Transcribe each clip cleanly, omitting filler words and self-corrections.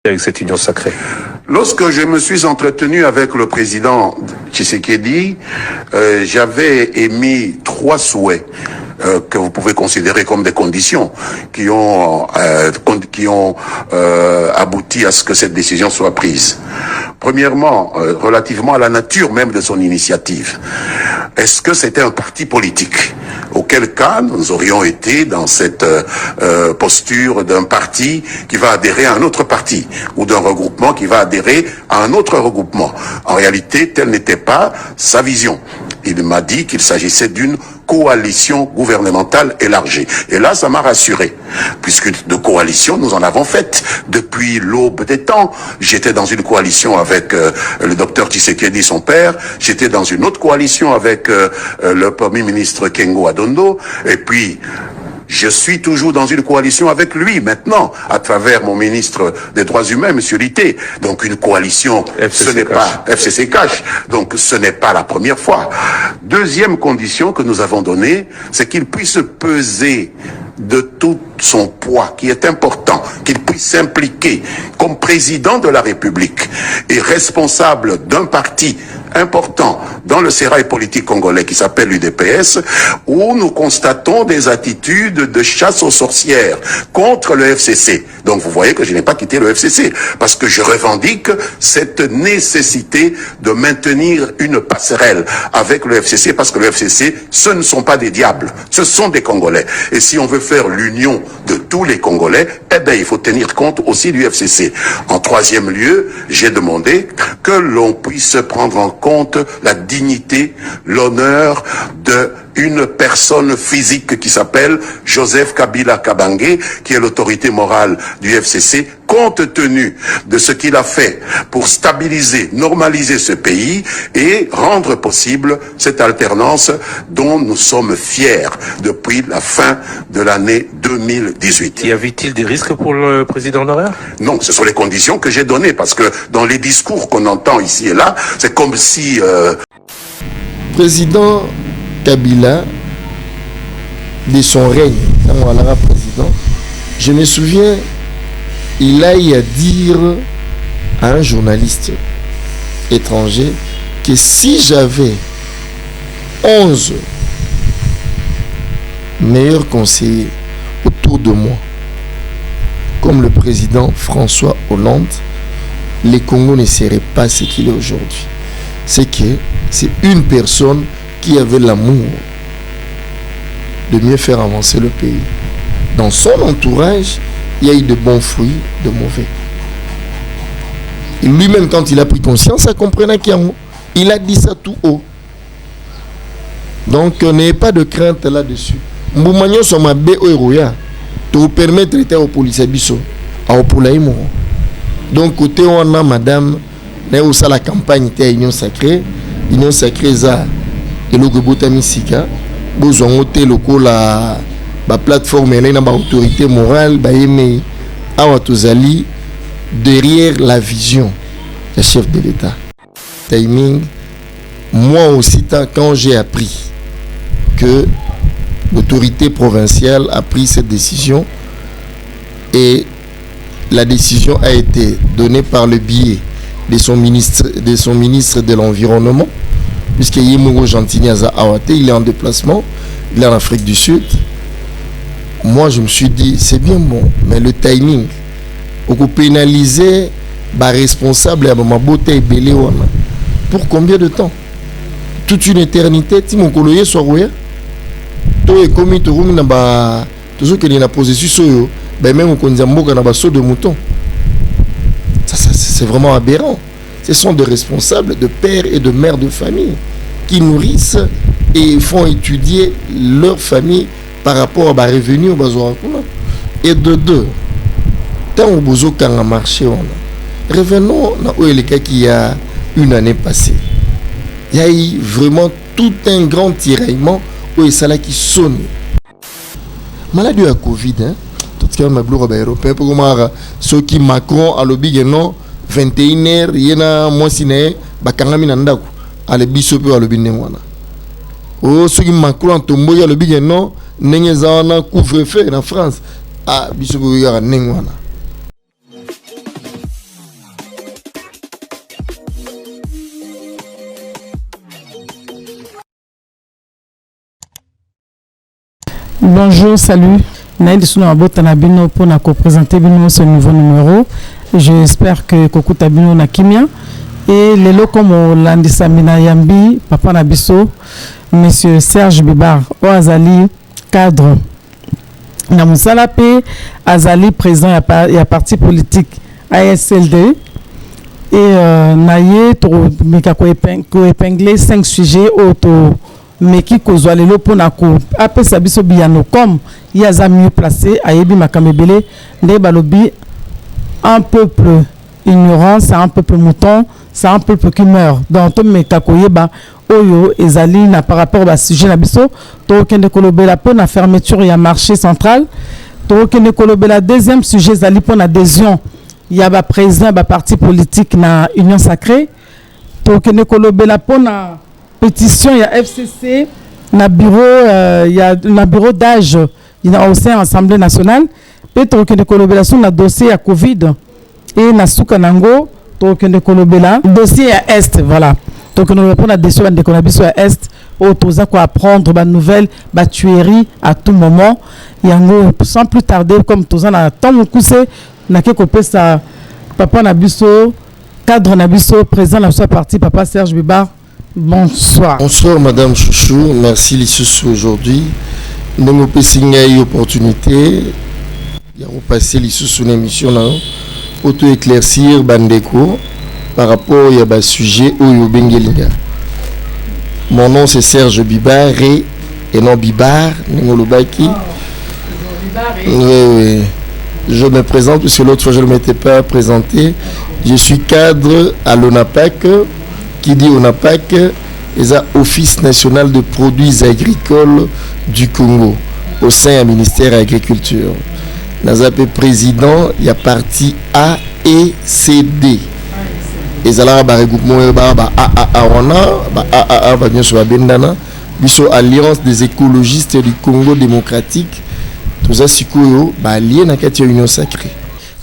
avec cette union sacrée? Lorsque je me suis entretenu avec le président Tshisekedi, j'avais émis 3 souhaits que vous pouvez considérer comme des conditions qui ont abouti à ce que cette décision soit prise. Premièrement, relativement à la nature même de son initiative. Est-ce que c'était un parti politique? Auquel cas, nous aurions été dans cette posture d'un parti qui va adhérer à un autre parti, ou d'un regroupement qui va adhérer à un autre regroupement. En réalité, telle n'était pas sa vision. Il m'a dit qu'il s'agissait d'une coalition gouvernementale élargie. Et là, ça m'a rassuré, puisque de coalition, nous en avons fait depuis l'aube des temps. J'étais dans une coalition avec le docteur Tshisekedi, son père. J'étais dans une autre coalition avec le premier ministre Kengo Adondo. Et puis, je suis toujours dans une coalition avec lui maintenant, à travers mon ministre des Droits Humains, M. Litté. Donc une coalition, ce n'est pas FCC Cash. Donc ce n'est pas la première fois. Deuxième condition que nous avons donnée, c'est qu'il puisse peser de tout son poids, qui est important, qu'il puisse s'impliquer comme président de la République et responsable d'un parti important dans le sérail politique congolais qui s'appelle l'UDPS, où nous constatons des attitudes de chasse aux sorcières contre le FCC. Donc vous voyez que je n'ai pas quitté le FCC, parce que je revendique cette nécessité de maintenir une passerelle avec le FCC, parce que le FCC, ce ne sont pas des diables, ce sont des Congolais. Et si on veut faire l'union de tous les Congolais, eh bien il faut tenir compte aussi du FCC. En troisième lieu, j'ai demandé que l'on puisse prendre en compte la dignité, l'honneur de une personne physique qui s'appelle Joseph Kabila Kabange, qui est l'autorité morale du FCC, compte tenu de ce qu'il a fait pour stabiliser, normaliser ce pays et rendre possible cette alternance dont nous sommes fiers depuis la fin de l'année 2018. Y avait-il des risques pour le président honoraire? Non, ce sont les conditions que j'ai données, parce que dans les discours qu'on entend ici et là, c'est comme si... Président Kabila, de son règne, quand on a président, je me souviens, il a eu à dire à un journaliste étranger que si j'avais 11 meilleurs conseillers autour de moi, comme le président François Hollande, les Congo ne seraient pas ce qu'il est aujourd'hui. C'est que c'est une personne qui avait l'amour de mieux faire avancer le pays. Dans son entourage, il y a eu de bons fruits, de mauvais. Et lui-même, quand il a pris conscience, ça comprenait qu'il a dit ça tout haut. Donc, n'ayez pas de crainte là-dessus. Mboumagnon soma be oiroya, te permettre de au police biso, à opulaïmo. Donc, côté on a madame, n'a ça la campagne était Union Sacrée ça. Et le Gobota Misika, besoin de local la plateforme et la autorité morale, derrière la vision du chef de l'État. Timing, moi aussi, quand j'ai appris que l'autorité provinciale a pris cette décision et la décision a été donnée par le biais de son ministre de l'Environnement, puisque Yemuro Gentiniaza Awate, il est en déplacement, il est en Afrique du Sud. Moi, je me suis dit, c'est bien bon, mais le timing, on peut pénaliser les responsables à ma beauté et belé. Pour combien de temps? Toute une éternité, si mon collègue soit rouillé, tout est commis, tout le monde tout ce qu'il y a posé sur eux, même on connaît un saut de mouton. C'est vraiment aberrant. Ce sont des responsables, de pères et de mères de famille qui nourrissent et font étudier leur famille par rapport à leurs revenus. Et de deux, tant au besoin qu'on a marché, revenons à l'Oéleka qui a une année passée. Il y a eu vraiment tout un grand tiraillement où il y a qui sonne. Maladie à Covid, tout ce qui est européen, pour ceux qui Macron à l'objet, non. 21h, il y a un mois siné, bakangami nandaku, à l'ebisope à l'obinengwana. Oh, ceux qui Macron tombeau, il y a le big non, n'engezana couvre-feu en France, à bisope à nengwana. Bonjour, salut. Naïd Sounabota Nabino pour présenter ce nouveau numéro. J'espère que Koko Tabino na Kimia. Et les locaux comme Landisamina Yambi, Papa Nabiso, Monsieur Serge Bibar, Oazali, cadre. Namusala P, Azali, président, il y a parti politique ASLD. Et Naye, ko épinglé 5 sujets auto. Mais qui kozwa lelo pona ko après ça biso biano comme il y a mieux placé ayebi makamebele nde balobi un peuple ignorant c'est un peuple mouton c'est un peuple qui meurt donc to me kakoyeba oyo ezali na par rapport ba sujet na biso to kende kolobela pona fermeture ya marché central to kende kolobela deuxième sujet ezali pona adhésion ya ba président ba parti politique na union sacrée to kende kolobela pona pétition, il y a FCC, na bureau d'âge, il y a aussi l'Assemblée nationale. Peut-être que kolobela na dossier à Covid et na soukanango, to que kolobela dossier à Est, voilà. Donc nous répondons à des choses de konabiso à Est, au toza quoi apprendre, ba nouvelle, ba tuerie à tout moment. Yango sans plus tarder comme toza na temps mukuse na ke kopé ça papa nabiso, cadre nabiso, président de la parti papa Serge Bibar. Bonsoir. Bonsoir Madame Chouchou, merci Lissous aujourd'hui. Nous avons eu l'opportunité de passer Lissous une émission pour tout éclaircir Bandeko par rapport à sujet au Bengelinga. Mon nom c'est Serge Bibar et non Bibar, Ningolobaki. Oui. Je me présente parce que l'autre fois je ne m'étais pas présenté. Je suis cadre à l'ONAPAC. Qui dit ONAPAC, c'est Office national de produits agricoles du Congo, au sein du ministère de l'Agriculture. Nous avons président, il y a parti A et C, D. Et ça là, regroupement Alliance des écologistes du Congo démocratique. Tout ça, c'est lié à la union sacrée.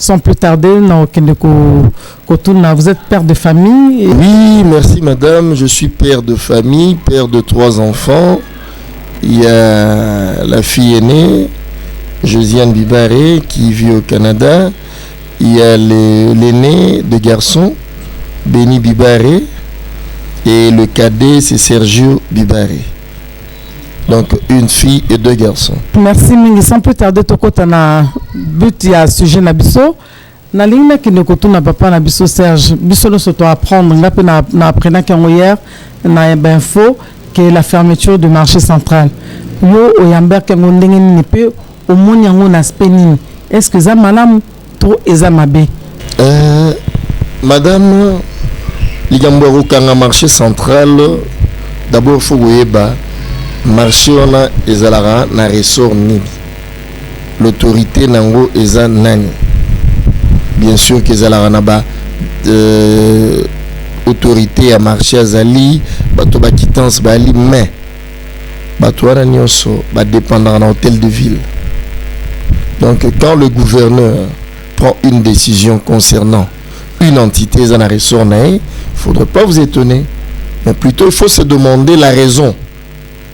Sans plus tarder, vous êtes père de famille Oui, merci madame. Je suis père de famille, père de 3 enfants. Il y a la fille aînée, Josiane Bibaré, qui vit au Canada. Il y a l'aîné de garçon, Béni Bibaré. Et le cadet, c'est Sergio Bibaré. Donc une fille et 2 garçons. Merci Mingi. Sans plus tarder, Tokota na but ya sujet na biso. Na ligne qui ne koto na papa na biso Serge. Biso le soto apprendre. Na apprenant qu'hier na info que la fermeture du marché central. Yo oyamber kengo ndenge ni pe au monde yango na speni. Est-ce que ça madame trop ezamabe? Madame ligambo kanga marché central d'abord faut goyeba marché on a ezalara na ressort nini l'autorité nango eza nani bien sûr que ezalara na ba autorité à marché azali bato ba quittance bali mais bato wana nyonso ba dépendant na hôtel de ville. Donc quand le gouverneur prend une décision concernant une entité dans la ressort nae, il faudrait pas vous étonner, mais plutôt il faut se demander la raison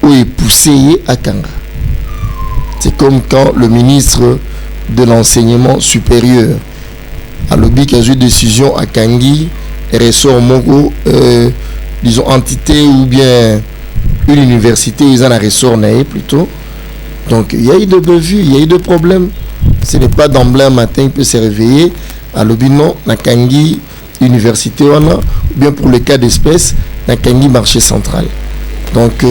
où est poussé à Kanga. C'est comme quand le ministre de l'enseignement supérieur a lobby qui a eu une décision à Kangi et ressort Mongo, disons entité ou bien une université, ils ont un ressort naé plutôt. Donc il y a eu de bévues, il y a eu de problèmes. Ce n'est pas d'emblée un matin, il peut se réveiller à lobby non, na Kangi université ou bien pour le cas d'espèce, na Kangi marché central. Donc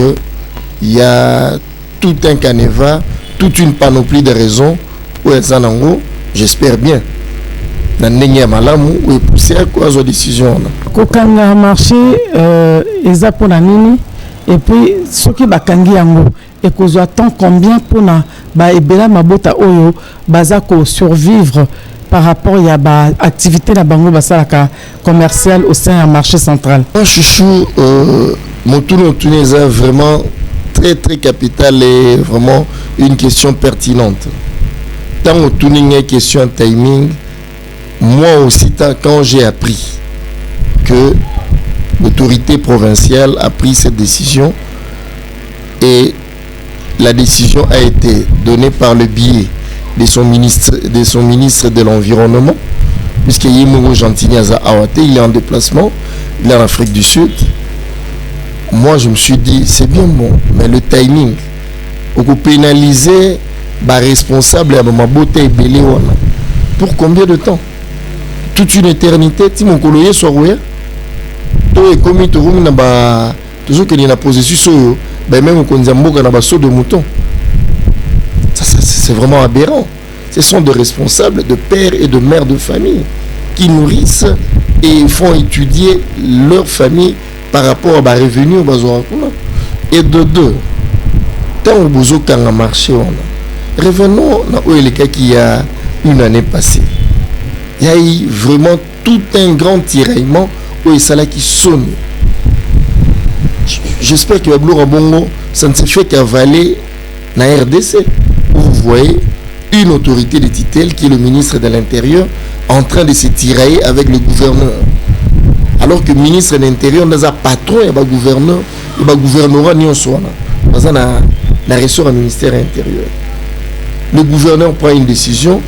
il y a tout un canevas, toute une panoplie de raisons où elles en ont, j'espère bien. Dans le malamu où est poussé à quoi la décision. Kokanga marché eza pona nini et puis ce qui ba kangi yango et qu'on attend combien pona ba ebela mabota oyo baza ko survivre par rapport à ba activité na bango basalaka commercial au sein du marché central. Chouchou Motuno Tuneza vraiment très très capital et vraiment une question pertinente. Tant au tuning question timing, moi aussi quand j'ai appris que l'autorité provinciale a pris cette décision et la décision a été donnée par le biais de son ministre de l'Environnement, puisque Yemoro Gentiniaza Awate, il est en déplacement, il est en Afrique du Sud. Moi, je me suis dit, c'est bien bon, mais le timing, on peut pénaliser les responsables à ma beauté belé. Pour combien de temps? Toute une éternité, si mon collègue soit oué, tout est commis, tout le monde a toujours qu'il y a une position, même on connaît un saut de mouton. C'est vraiment aberrant. Ce sont des responsables de pères et de mères de famille qui nourrissent et font étudier leur famille par rapport à leurs revenus. Et de deux, tant que vous avez marché, revenons au cas qui y a une année passée. Il y a eu vraiment tout un grand tiraillement où il y a qui sonne. J'espère que Bongo, ça ne se fait qu'avaler la RDC. Vous voyez une autorité de tutelle qui est le ministre de l'Intérieur en train de se tirailler avec le gouverneur. Alors que le ministre de l'Intérieur n'est pas patron, il y a un gouverneur, il y a un gouvernement ni un soin. Parce qu'il y a un ressort au ministère intérieur. Le gouverneur prend une décision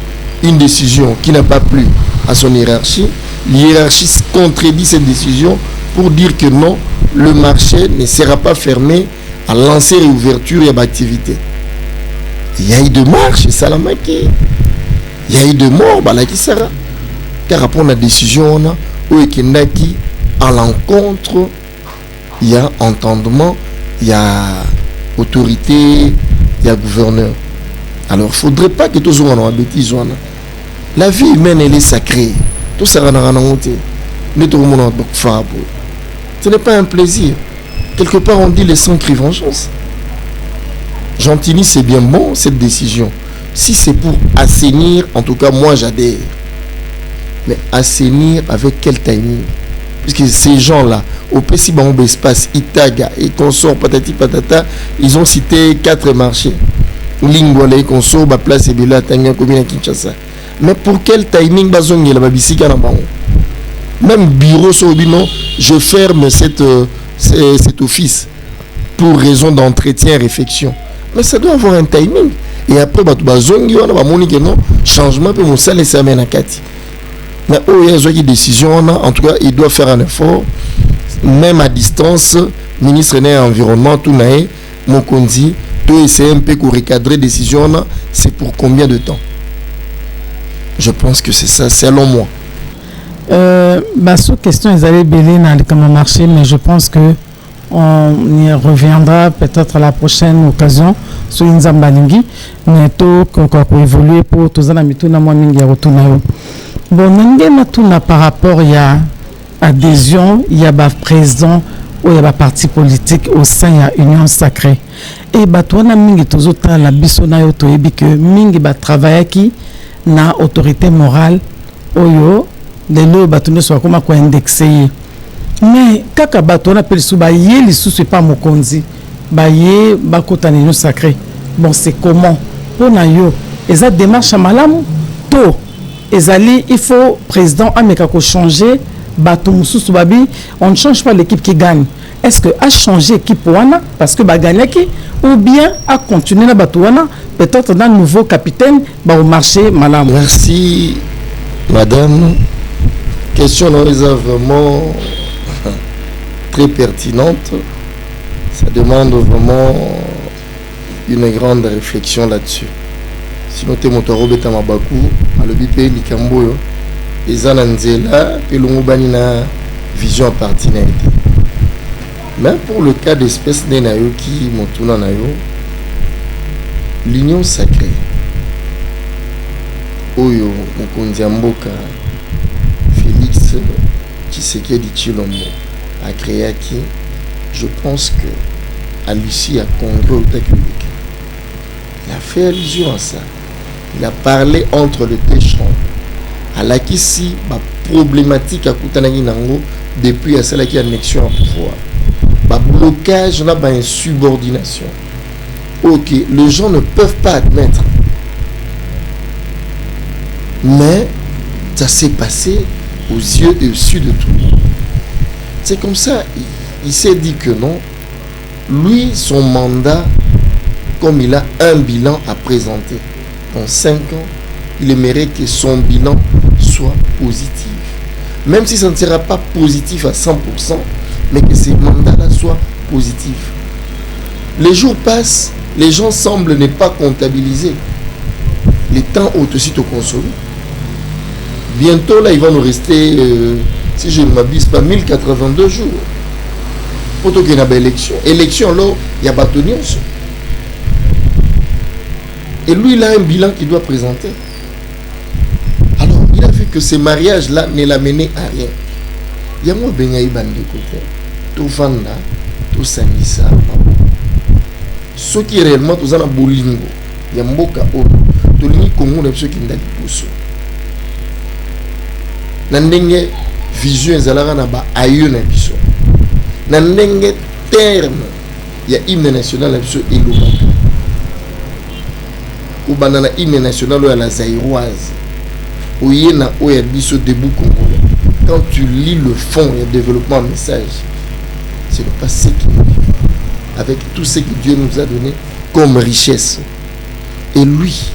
qui n'a pas plu à son hiérarchie. L'hiérarchie contredit cette décision pour dire que non, le marché ne sera pas fermé à lancer réouverture et à l'activité. Il y a eu de marches, Salamaki. Il y a eu de morts, Balaki Sara. Car rapport à la décision, où est à l'encontre, il y a entendement, il y a autorité, il y a gouverneur. Alors, il ne faudrait pas que tout le monde ait une bêtise. La vie humaine, elle est sacrée. Tout ça, mais tout le monde a ce n'est pas un plaisir. Quelque part, on dit les sangs crient vengeance. Gentilly, c'est bien bon cette décision. Si c'est pour assainir, en tout cas, moi j'adhère. Mais assainir avec quel timing? Puisque ces gens-là, au Pessi Bambo Espace, Itaga et consort patati patata, ils ont cité 4 marchés. Lingwale, consort, place et Bela, Tanga, Komina, Kinshasa. Mais pour quel timing bazongi la babisika na bango? Même bureau Sobino, je ferme cet office pour raison d'entretien et réflexion. Mais ça doit avoir un timing. Et après, changement pour mon salaire, ça mène à Kati. Mais il y a une décision, en tout cas, il doit faire un effort, même à distance, ministre de l'Environnement, tout naïe, mon condi, tout essayer un peu pour recadrer décision, c'est pour combien de temps? Je pense que c'est ça, selon moi. Sous question, ils allaient bêler dans le marché, mais je pense que on y reviendra peut-être à la prochaine occasion sur une Zambalingi, mais tout qu'on évoluer pour tous les amis, tout le monde y a retourné. Bon, nous par rapport il y a adhésion, il y a président ou il y a parti politique au sein de l'Union sacrée. Et toi na mingi toujours la bisona yo to ebi que mingi ba travailler qui na autorité morale oyo de l'eau batune soit comme quoi indexé. Mais kaka bato na pelisu ba yé lisusu pas mokonzi ba yé ba kota l'Union sacrée. Bon, c'est comment pour na yo eza démarche malamu to ezali il faut président ameka ko changer bato mususu babi on ne change pas l'équipe qui gagne. Est-ce que a changé l'équipe wana parce que ba gagner qui ou bien a continuer na bato wana peut-être dans nouveau capitaine ba au marché malamu. Merci madame. Question non est vraiment très pertinente. Ça demande vraiment une grande réflexion là-dessus. Sinon te motoro beta mabaku alobi pe likambo eza na nzela pe longobani na vision partenaire. Même pour le cas d'espèce de nayo qui motuna nayo l'union sacrée oyo mokonzi ya mboka Félix Tshisekedi Tshilombo a créé qui, je pense que à l'issue à Congrès au public, il a fait allusion à ça. Il a parlé entre les deux chambres. À la qui si ma problématique à Koutanagi Nango depuis à celle qui a annexion au pouvoir. Bah blocage, on a une subordination. Ok, les gens ne peuvent pas admettre. Mais ça s'est passé aux yeux et au su de tout le monde. C'est comme ça, il s'est dit que non. Lui, son mandat comme il a un bilan à présenter. Dans 5 ans, il aimerait que son bilan soit positif. Même si ça ne sera pas positif à 100%, mais que ces mandats-là soient positifs. Les jours passent, les gens semblent ne pas comptabiliser. Les temps ont aussi te consoler. Bientôt, là, il va nous rester, si je ne m'abuse pas, 1082 jours. Pour qu'il y ait une élection. Élection, là, il y a bâtonnier. Et lui, il a un bilan qu'il doit présenter. Alors, il a vu que ce mariage-là ne l'a mené à rien. Il y a moi, Benyaï Bandeko, tout Vanda, tout Sanissa. Ce qui est réellement, tout ça, bolingo. Il y a Mboka Olo. Tout le monde, Congo, ceux qui n'ont pas de Nandenge vision ezalaka na ba ayo na biso. Nandenge terme ya hymne national na biso elobaka. Ubana na hymne national ya la Zaïroise. Oye na oya biso debout congolais. Quand tu lis le fond et le développement message, c'est le passé qui nous vit. Avec tout ce que Dieu nous a donné comme richesse. Et lui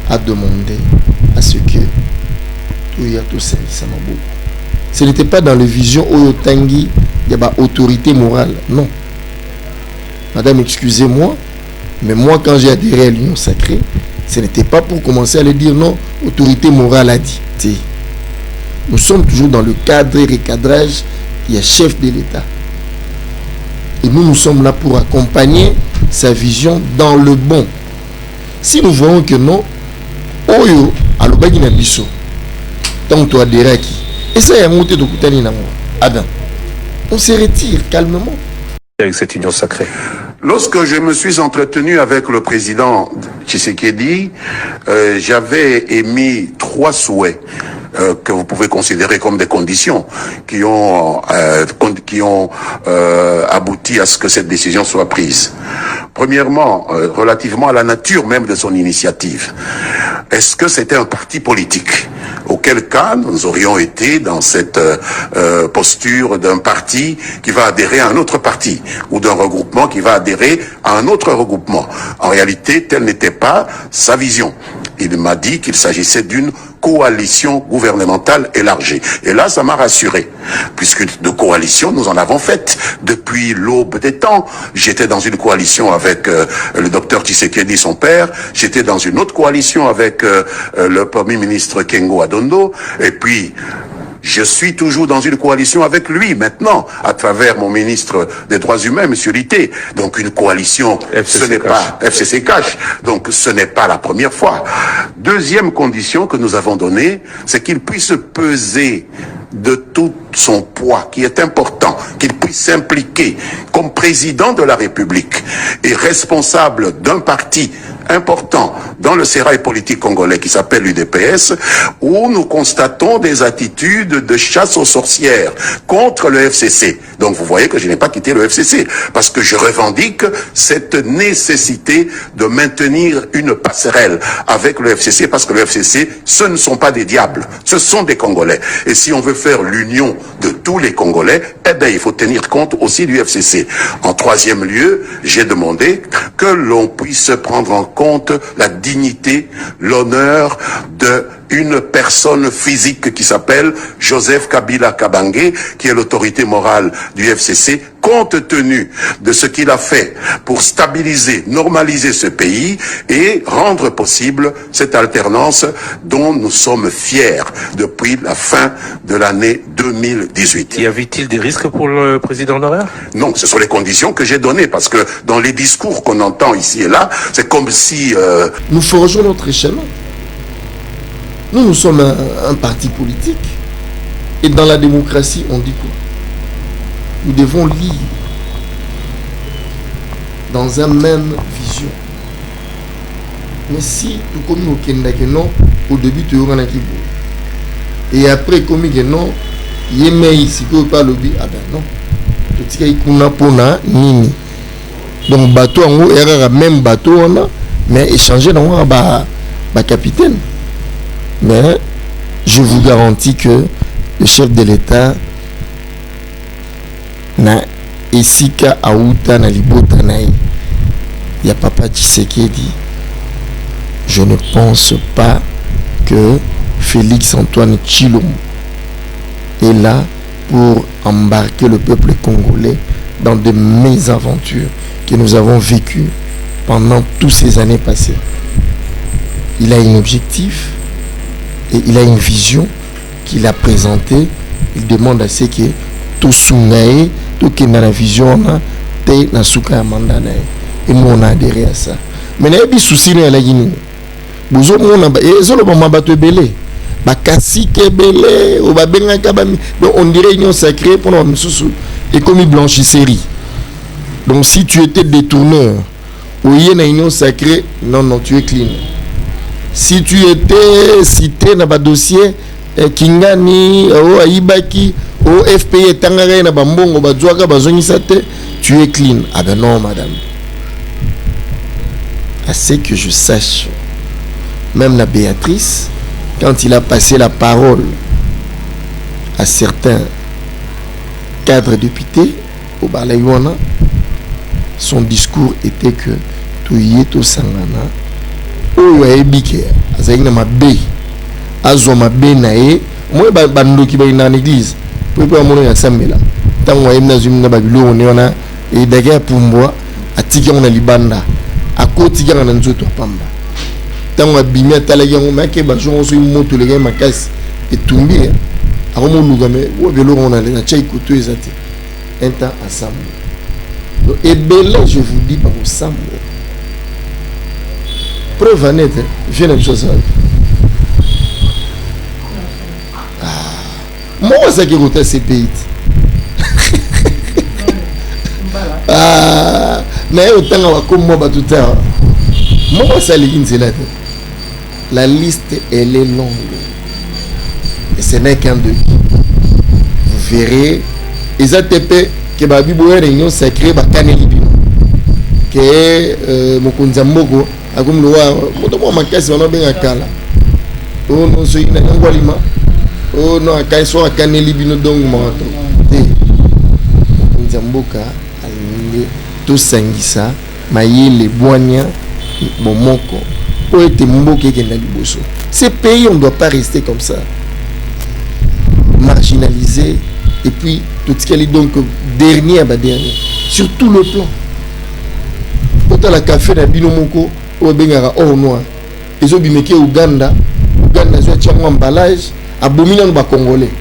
a demandé à ce que ce n'était pas dans les visions Oyotangi, il y a pas autorité morale. Non. Madame, excusez-moi, mais moi, quand j'ai adhéré à l'Union sacrée, ce n'était pas pour commencer à le dire non, autorité morale a dit. Nous sommes toujours dans le cadre et recadrage, il y a chef de l'État. Et nous sommes là pour accompagner sa vision dans le bon. Si nous voyons que non, Oyo, alobaki na biso. Donc tu adhères qui? Et ça, il y a monté de Koutani na moi. Adam. On se retire calmement. Avec cette union sacrée. Lorsque je me suis entretenu avec le président Tshisekedi, j'avais émis 3 souhaits que vous pouvez considérer comme des conditions qui ont abouti à ce que cette décision soit prise. Premièrement, relativement à la nature même de son initiative. Est-ce que c'était un parti politique? Auquel cas, nous aurions été dans cette posture d'un parti qui va adhérer à un autre parti, ou d'un regroupement qui va adhérer à un autre regroupement. En réalité, telle n'était pas sa vision. Il m'a dit qu'il s'agissait d'une coalition gouvernementale élargie. Et là, ça m'a rassuré, puisque de coalition, nous en avons fait depuis l'aube des temps. J'étais dans une coalition avec le docteur Tshisekedi, son père. J'étais dans une autre coalition avec le premier ministre Kengo Adondo. Et puis, je suis toujours dans une coalition avec lui maintenant, à travers mon ministre des Droits Humains, M. Litté. Donc une coalition, ce n'est pas FCC Cash. Donc ce n'est pas la première fois. Deuxième condition que nous avons donnée, c'est qu'il puisse peser de tout son poids, qui est important, qu'il puisse s'impliquer comme président de la République et responsable d'un parti important dans le sérail politique congolais qui s'appelle l'UDPS, où nous constatons des attitudes de chasse aux sorcières contre le FCC. Donc vous voyez que je n'ai pas quitté le FCC, parce que je revendique cette nécessité de maintenir une passerelle avec le FCC, parce que le FCC, ce ne sont pas des diables, ce sont des Congolais. Et si on veut faire l'union de tous les Congolais, eh bien il faut tenir compte aussi du FCC. En troisième lieu, j'ai demandé que l'on puisse prendre en compte la dignité, l'honneur de une personne physique qui s'appelle Joseph Kabila Kabange, qui est l'autorité morale du FCC, compte tenu de ce qu'il a fait pour stabiliser, normaliser ce pays et rendre possible cette alternance dont nous sommes fiers depuis la fin de l'année 2018. Y avait-il des risques pour le président honoraire? Non, ce sont les conditions que j'ai données, parce que dans les discours qu'on entend ici et là, c'est comme si... Nous forgeons notre chemin. Nous sommes un parti politique. Et dans la démocratie, on dit quoi? Nous devons lire dans un même vision. Mais si nous communiquons non, au début, tu auras un équipe. Et après, comme il non, il y a ici, tu pas le ah ben non. Tu sais qu'il y a pona nini. Donc, bateau en haut, il y a même bateau, mais échanger dans le capitaine. Mais je vous garantis que le chef de l'État na esika auta na libota naï il y a Papa Tshisekedi. Je ne pense pas que Félix Antoine Tshilombo est là pour embarquer le peuple congolais dans de mésaventures que nous avons vécues pendant toutes ces années passées. Il a un objectif et il a une vision qu'il a présentée. Il demande à ce que tout sungaye, tout qui dans la vision, te na souka ya mandana. Et nous on a adhéré à ça. Mais il y a des soucis dans la Guinée. Vous avez des bakasi kebele o babenga kabami, donc on dirait union sacrée pour nous sous et comme blanchisserie. Donc si tu étais détourneur ou y a une union sacrée, non tu es clean. Si tu étais cité dans ba dossier Kingani o Aibaki o FPI tangare na bambongo bazwaka bazongisa te, tu es clean. Ah ben non madame. À ce que je sache, même la Béatrice, quand il a passé la parole à certains cadres députés au Balayouana, son discours était que tout y est au Sangana, ou Ebike, Azaïna Mabé, Azoma Benae, moi bando qui va dans l'église, pour pas mon assemblée. Tant on a une zone Babylone, on a et d'ailleurs pour moi, à Tika on a Libanda, à côté on a un autre Pamba. Tant on a bimé à Talaga, on a qu'un bajon sur une moto, le gars m'a cassé et tombé. À mon lougame, où vélo on a les tchaï couteau et un temps ensemble. Et belle, je vous dis par ensemble. Preuve en est, j'ai une chose. Moi, c'est qui route ces pays. Mais autant on va comme moi tout à l'heure. Moi, ça c'est là. La liste, elle est longue. Et ce n'est qu'un début. Vous verrez, les ATP, que la Bible est réunion sacrée, que Mokunzamboko, a comme le roi, ma caisse, on a bien à Kala. Oh non, c'est une angolima. Oh non, à Kaiso, à Kanelibino, donc, Marathon. Mokunzamboka, Alinde, tout Sangisa, Maye, les Boigna, Momoko. Ces pays, on ne doit pas rester comme ça, marginalisés, et puis tout ce qui est donc dernier, sur tout le plan. Quand la café na binomoko au bengara or noir, ils ont bimeke Uganda a un emballage à bomina ba congolais.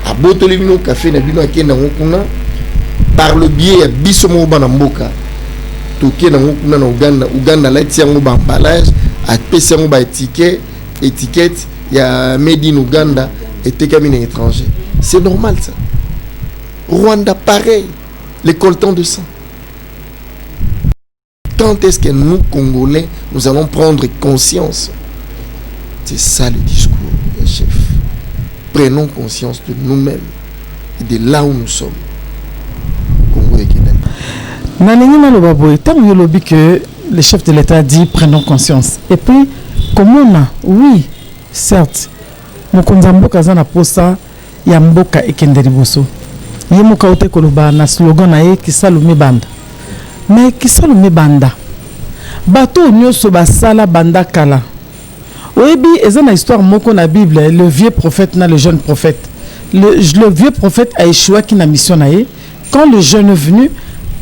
À botoli bino café na bino akenda ngokuna par le biais ya bisomo bana mboka. Toké na Uganda là tient un emballage à PC un étiquette il y a made in Uganda et tékamine étranger. C'est normal ça. Rwanda pareil, les coltons de sang. Quand est-ce que nous Congolais nous allons prendre conscience? C'est ça le discours, chef. Prenons conscience de nous-mêmes et de là où nous sommes. Congo et Kenya. Que le chef de l'État dit prenons conscience. Et puis, comme on a, oui, certes, Mokonzamboka zana posa ya mboka ekenderi boso. Yemuka ote koloba na slogan na ye kisalume banda. Mais kisalume banda. Bato nyoso basala banda kala. Oyebi ezana histoire moko na Bible, le vieux prophète na le jeune prophète. Le vieux prophète a échoué qui na mission na ye. Quand le jeune est venu,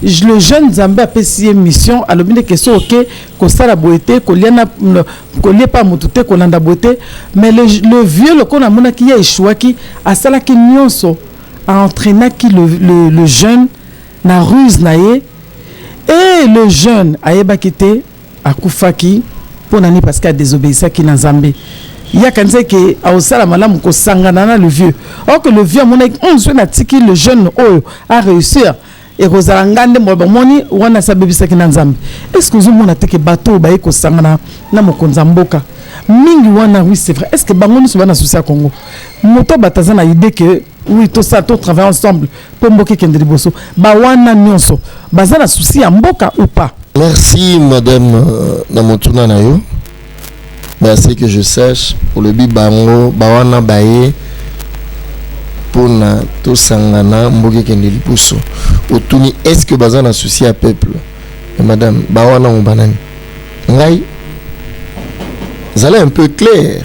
le jeune Zambé a passé mission à l'objet de question ok ko sala boité ko liana ko pas mutute ko landa boité mais le vieux le qu'on a mona qui a échoué qui a sala qui nyonso a entraîné qui le jeune na ruse naé et le jeune a yebakité a kufaki pour nani parce qu'il a désobéi qui na Zambé il y a quand c'est que a osala malamu ko sangana le vieux or que le vieux mona on se na tiki le jeune a réussi et rozalangande moni wana sabebisa kinanzambe est-ce que vous mona teke bateau ba eko sangana na mokonzamboka mingi wana oui c'est vrai est-ce que bangoni so bana souci à Congo moto batazana idée que oui tout ça tout travailler ensemble pour mboka kendeli boso ba wana nyonso bazana souci à mboka ou pas. Merci madame Namotuna nayo. Merci que je sache pour le bibango ba wana baye pour na to sangana mboke kendeli poso otuni est-ce que bazana souci à peuple Et madame, bawana ou banani. Ngai, zala un peu clair.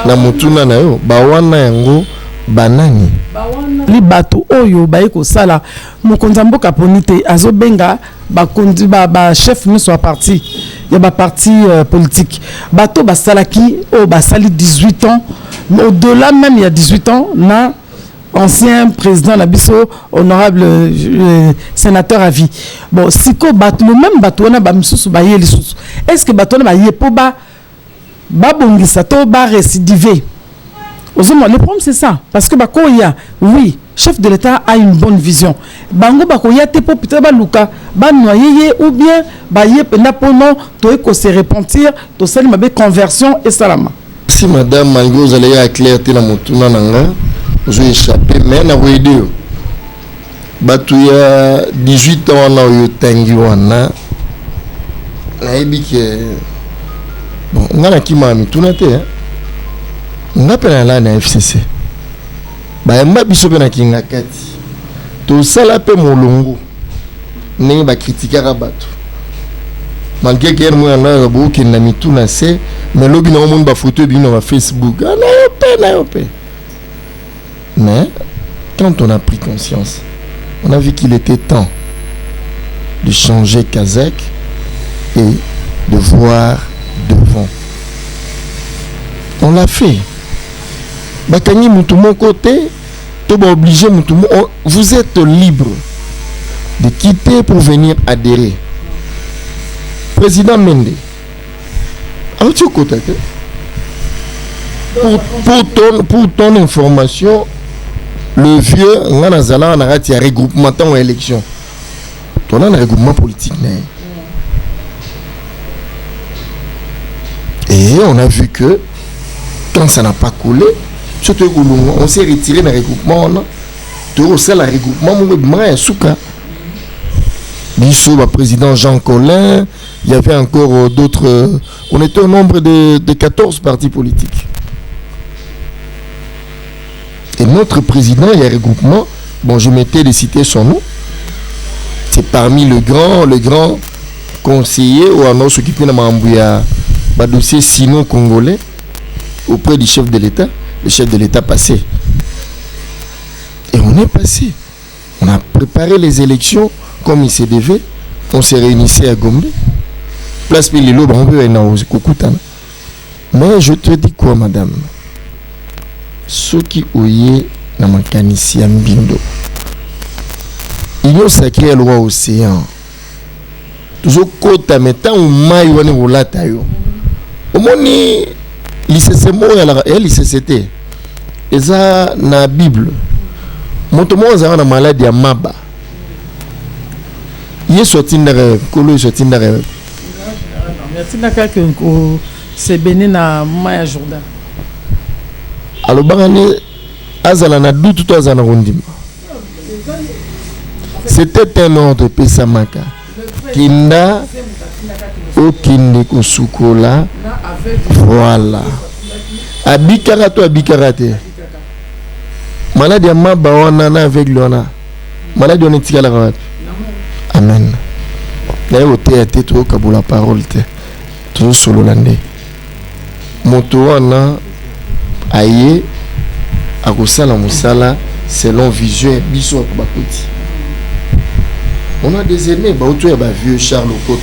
Na mutuna na yo, bawana yango banani. Li bato oyo baiko sala mokonza mboka ponite azobenga bakondi ba chef nyonso ya parti ya ba parti politique bato basalaki o basali 18 ans mais au-delà même il y a 18 ans na ancien président la biso honorable sénateur à vie bon siko bato le même bato na ba misusu ba yeli susu est-ce que bato na ba yepo ba bongisa to ba récidiver. Le problème c'est ça parce que bakoya oui chef de l'État a une bonne vision bango bakoya te po peut-être ba luka ba noyer ou bien ba yepena pono to eko se repentir to sali mabe conversion et salama. Si madame malgré vous allez à clarté la motuna nanga vous échappé mais na wedio batu ya 18 ans na yo tangi wana na ebike bon ngana kimami tunate hein. Nga pena la na FCC ba mba biso pena kinga kati to sala pe molongo ne ba critiquer bato malgré que moi na bo ki na mituna se mais lobi na monde ba photo bi na Facebook na yo pe mais quand on a pris conscience on a vu qu'il était temps de changer Kazek et de voir devant. On l'a fait. Bakani Moutoumon côté, obligé Moutoumon, vous êtes libre de quitter pour venir adhérer. Président Mende, pour ton information, le vieux Nanazala on a raté un regroupement en élection. On a un regroupement politique. Et on a vu que quand ça n'a pas coulé, on s'est retiré d'un regroupement. On s'est le regroupement. Le président Jean Collin, il y avait encore d'autres. On était au nombre de 14 partis politiques. Et notre président, il y a un regroupement. Bon, je mettais de citer son nom. C'est parmi le grand conseiller ou un autre s'occuper de Mambouya. Dossier sino-congolais auprès du chef de l'État, le chef de l'État passé. Et on est passé. On a préparé les élections comme il se devait. On s'est réunissait à Gombe. Place Pililo, mais je te dis quoi, madame? Ceux qui ouillent dans ma canicia mbindo. Il y a sacré loi océan. Toujours kota metan ou maï wani wolata yo. Omoni l'ICC mo ya l'ICCT eza na Bible moto mo za na maladie ya maba yeso tindare kolo yeso tindare merci naka que c'est béni na Maya Jordan alo bangane azala na dutu to azana rondima c'était un ordre pesamaka kinda okinde kosukola voilà abikara to abikarate malade ya maba wana na avec lona malade on etika la rat amen na yote ate to kabula parole te to solo lande moto wana aye akosala musala selon vision biso bakoti. On a des aînés, il y a vieux Charles Okote.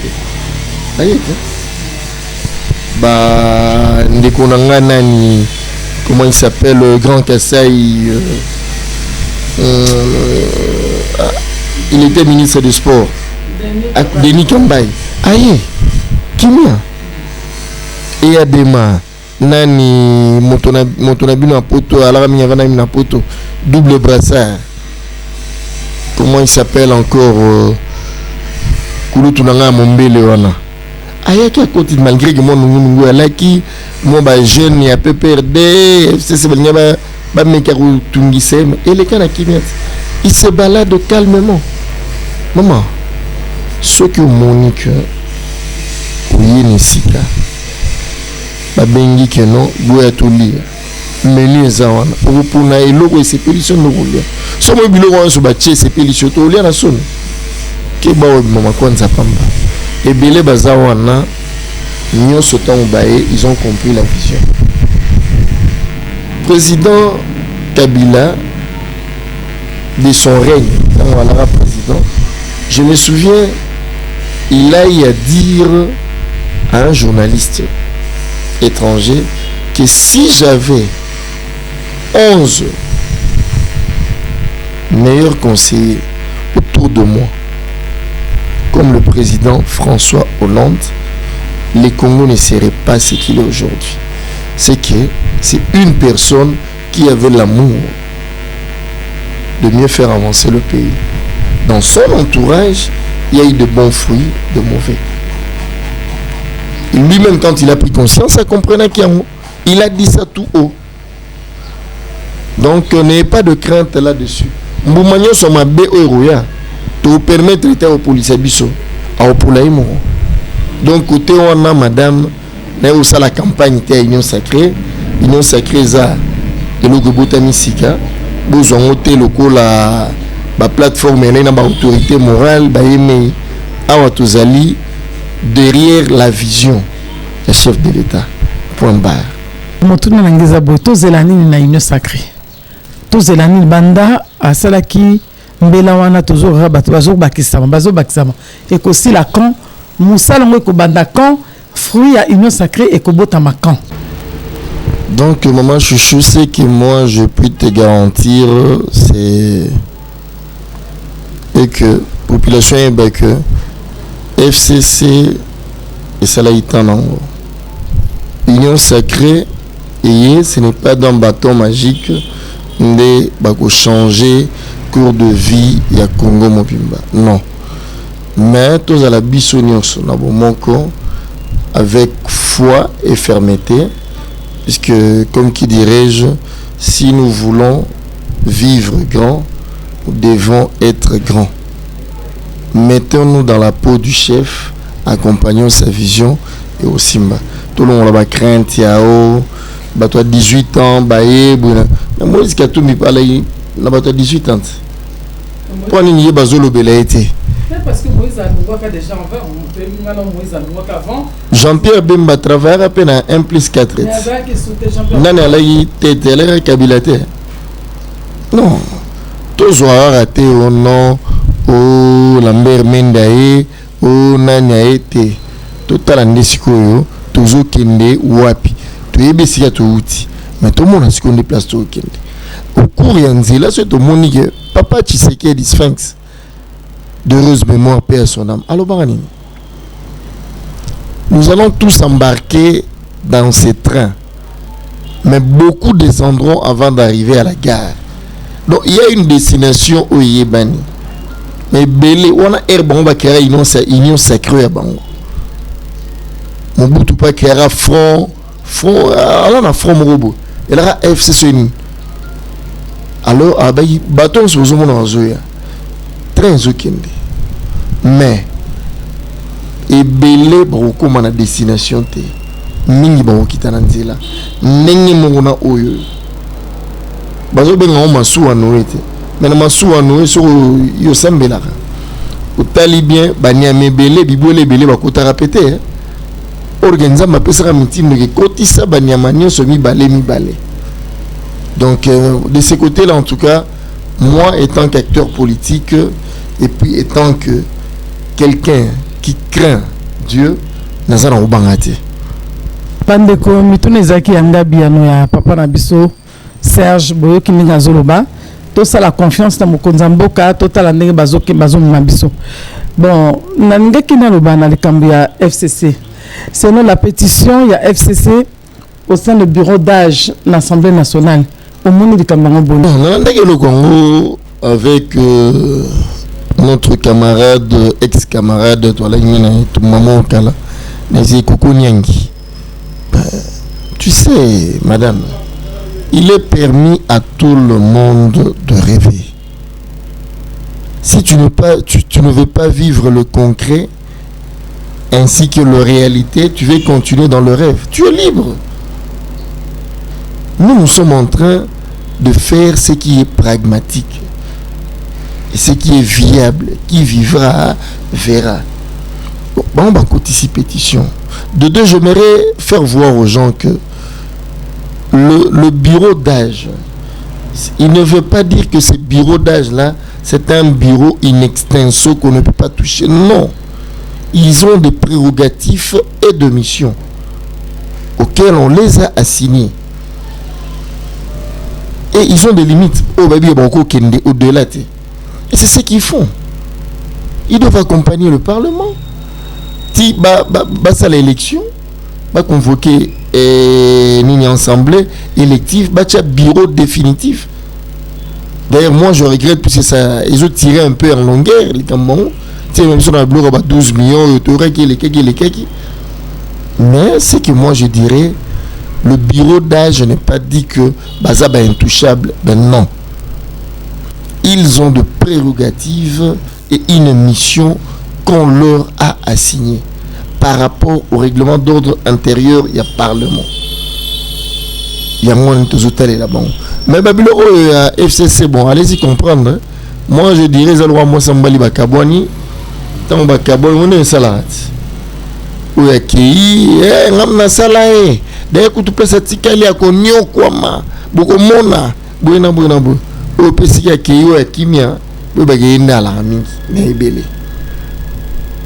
Comment il s'appelle, Grand Kassai. Il était ministre du sport. Denis Kambaye. Aïe, Kimia. Et Adema. Nani, Motonabino à Poto, Alarami Yavanami à Poto. Double brassard. Comment il s'appelle encore Kulutunanga Mombele wana. Ayaki à côté malgré que mon alaki moi ba jeune ya PPRD c'est ba mekaru tungisem et les kana kimia il se balade calmement. Maman ce que Monique oui nisika ba bengi que non boya tolia menu ezawana opuna eloko esepelisi no kolia somo biloko wanso batie esepelisi to olia na sono ke bawo mama kwanza pamba Et Bélé Bazawana, ils ont compris la vision. Président Kabila, de son règne, quand on a président, je me souviens, il a eu à dire à un journaliste étranger que si j'avais 11 meilleurs conseillers autour de moi, comme le président François Hollande, les Congo ne seraient pas ce qu'il est aujourd'hui. C'est que c'est une personne qui avait l'amour de mieux faire avancer le pays. Dans son entourage, il y a eu de bons fruits, de mauvais. Et lui-même, quand il a pris conscience, ça comprenait qu'il a dit ça tout haut. Donc, n'ayez pas de crainte là-dessus. Mboumagnon soma be oya to permettre de au police biso au polaimo. Donc côté on a madame na usa la campagne de Union Sacrée za et le botami sika besoin hoté loko la ba plateforme na ba autorité morale ba yeme awa tozali derrière la vision du chef de l'État. Point barre. Motuna ngeza boto zelani na Union Sacrée. To zelani banda asalaki mbela wana toujours rabat bazo bakisama et aussi la camp musala ngo ko banda camp fruit à Union Sacrée et ko botama camp. Donc maman chouchou, c'est que moi je peux te garantir c'est et que population est que FCC et ça là itanango Union Sacrée et ce n'est pas d'un bâton magique de changer cours de vie ya Congo Mobimba. Non. Mais tous à la bissonios avec foi et fermeté, puisque comme qui dirais-je, si nous voulons vivre grand, nous devons être grands. Mettons-nous dans la peau du chef, accompagnons sa vision et au Simba. Tout le monde a crainte, yao, toi 18 ans, baé, mais moi je suis tout mis par là, n'a 18 ans. Pour n'y bazolo belaité. Parce que Moïse a déjà avant. Jean-Pierre Bemba travaille à peine à 1 plus 4. Nani alayi tête, elle est kabilate. Non. Tous ont raté au nom, au Lambert Mendae, au Nani a été. Total andesiko, toujours kende wapi. Tu es baissé à tout outil. Mais tout le monde a ce qu'on déplace tout kende. Au cours yanzela, c'est tout le monde qui Papa Tshisekedi Sphinx. D'heureuse mémoire, paix à son âme. Alors, Barani, nous allons tous embarquer dans ces trains. Mais beaucoup descendront avant d'arriver à la gare. Donc, il y a une destination au Yébani. Mais Belé, on a Herbon Bakera, Union Sacrée à Bango. Mobutu Bakera, front, alors on a front Morobo. Et là, FCC. Alors, bâton sur le monde en Zoya. Train Zokende. Mais, et belé beaucoup à destination te. Mingi ba okitana nzela. Nengi mongona oyo. Bazo benga o masu anoete. Mais na masu anoe so yo sambela. Au talibien banyame belé bibole belé bakota répéter. Organisa ma pesera mitime ke kotisa banyama nyonso mi balé. Donc de ce côté-là en tout cas, moi étant qu'acteur politique et puis étant que quelqu'un qui craint Dieu, nazana obangate. Pandeko mitune zaki yanga biano ya papa na biso Serge Boyoki Ninga Zoloba. Tout ça la confiance dans mokonza mboka total ndenge bazoki na biso. Bon, naninga kina loba na likambo ya FCC. Selon la pétition, il y a FCC au sein du bureau d'âge de l'Assemblée nationale. Au monde du Cameroun. Le Congo avec notre camarade, ex-camarade, maman Kala, tu sais, madame, il est permis à tout le monde de rêver. Si tu ne veux pas vivre le concret ainsi que la réalité, tu veux continuer dans le rêve. Tu es libre. Nous sommes en train de faire ce qui est pragmatique. Et ce qui est viable, qui vivra, verra. Bon, on va cotiser pétition. De deux, j'aimerais faire voir aux gens que le bureau d'âge, il ne veut pas dire que ce bureau d'âge-là, c'est un bureau in extenso qu'on ne peut pas toucher. Non. Ils ont des prérogatives et de missions auxquelles on les a assignés. Et ils ont des limites. Au-delà. Et c'est ce qu'ils font. Ils doivent accompagner le Parlement. Si ça l'élection, va convoquer une assemblée élective, un bureau définitif. D'ailleurs, moi je regrette parce que ça, ils ont tiré un peu en longueur, les Camerounais. Même si on a 12 millions, mais c'est que moi je dirais, le bureau d'âge n'est pas dit que Bazaba est intouchable. Ben non. Ils ont de prérogatives et une mission qu'on leur a assignée par rapport au règlement d'ordre intérieur, il y a Parlement. Il y a moins de là-bas. Mais FCC, bon, allez-y comprendre. Hein. Moi je dirais, Zaloua Moussambali Bakabouani. Tant on est salade. Ou qui est salade. D'ailleurs, quand tu peux s'attiquer à Konyo Kwama, beaucoup mona, buena. Ou peut s'y accueillir à Kimia, ou bagayenda la ami, n'est belé.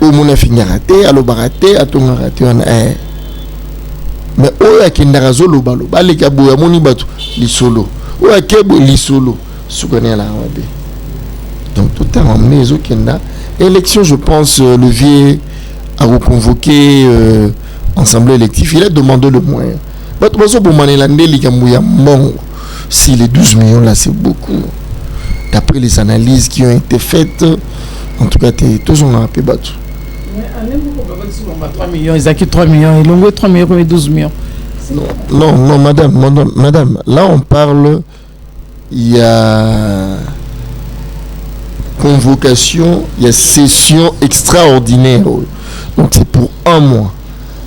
Ou mon affinité raté, à l'obarate, à ton raté en air. Mais ou à Kindarazo, le balo, balikabou, à monibatu, li solo. Ou à Kebo, li solo, soukoné la rabe. Donc, tout est emmené les Okenda. Élection, je pense, Levier a reconvoqué Assemblée élective. Il a demandé le moyen. Si les 12 millions là, c'est beaucoup. D'après les analyses qui ont été faites, en tout cas, tous on a un peu battu. Ils acquittent 3 millions. Ils ont 3 millions et 12 millions. Non, madame. Là, on parle, il y a convocation, il y a session extraordinaire. Donc c'est pour un mois.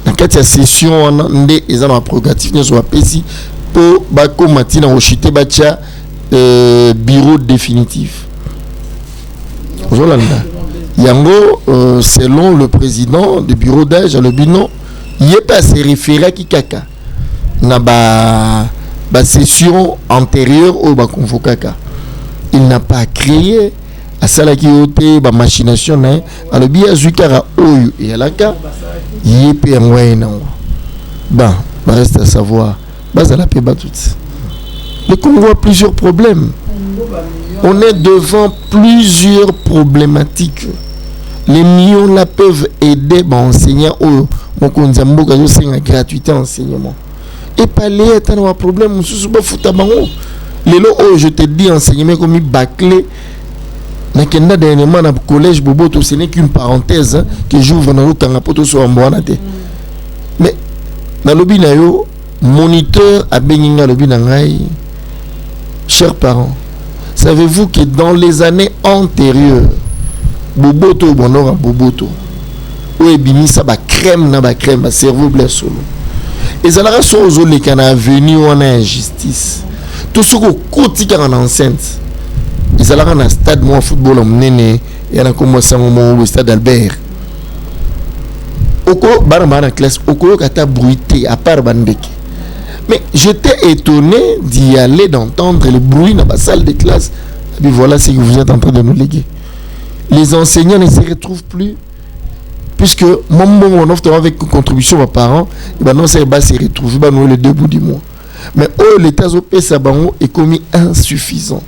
Dans le cas de la session, on a un prérogatif pour Bako Matina Rochité Bacha bureau définitif. Yango, selon le président du bureau d'âge, le bilan, il n'est pas se référé à Kikaka. Na ba session antérieure au Bakonvokaka. Il n'a pas créé à Salaki Ote, ba machination, à le biais Zukara Oyu et à la cas, il est peu en moyen. Ben, reste à savoir, à la paix tout. Mais comme on voit plusieurs problèmes, on est devant plusieurs problématiques. Les millions là peuvent aider les enseignants au gratuité enseignement. Et pas les un problème, les lots, je te dis, enseignement comme bâclé. Dernièrement, dans le collège, Bobo, ce n'est qu'une parenthèse que j'ouvre dans le Kangapoto sur Amboanate. Mais dans le binayo, moniteur à Beninga, le binangaï, chers parents, savez-vous que dans les années antérieures, Boboto, bonheur à Boboto, où est bimi ça, crème, cerveau bleu solo. Et ça la raison aux autres qui ont venu en injustice. Tout ce qu'on côté en enceinte. Ils allaient dans un stade de football en néné et on a commencé au stade d'Albert. Oko barama classe oko kata bruité à part bandeke. Mais j'étais étonné d'y aller, d'entendre le bruit dans la salle de classe. Et puis voilà ce que vous êtes en train de nous léguer. Les enseignants ne se retrouvent plus puisque mon offre avec une contribution aux parents, et ben non, ça va se retrouver le début du mois. Mais l'État est commis insuffisant.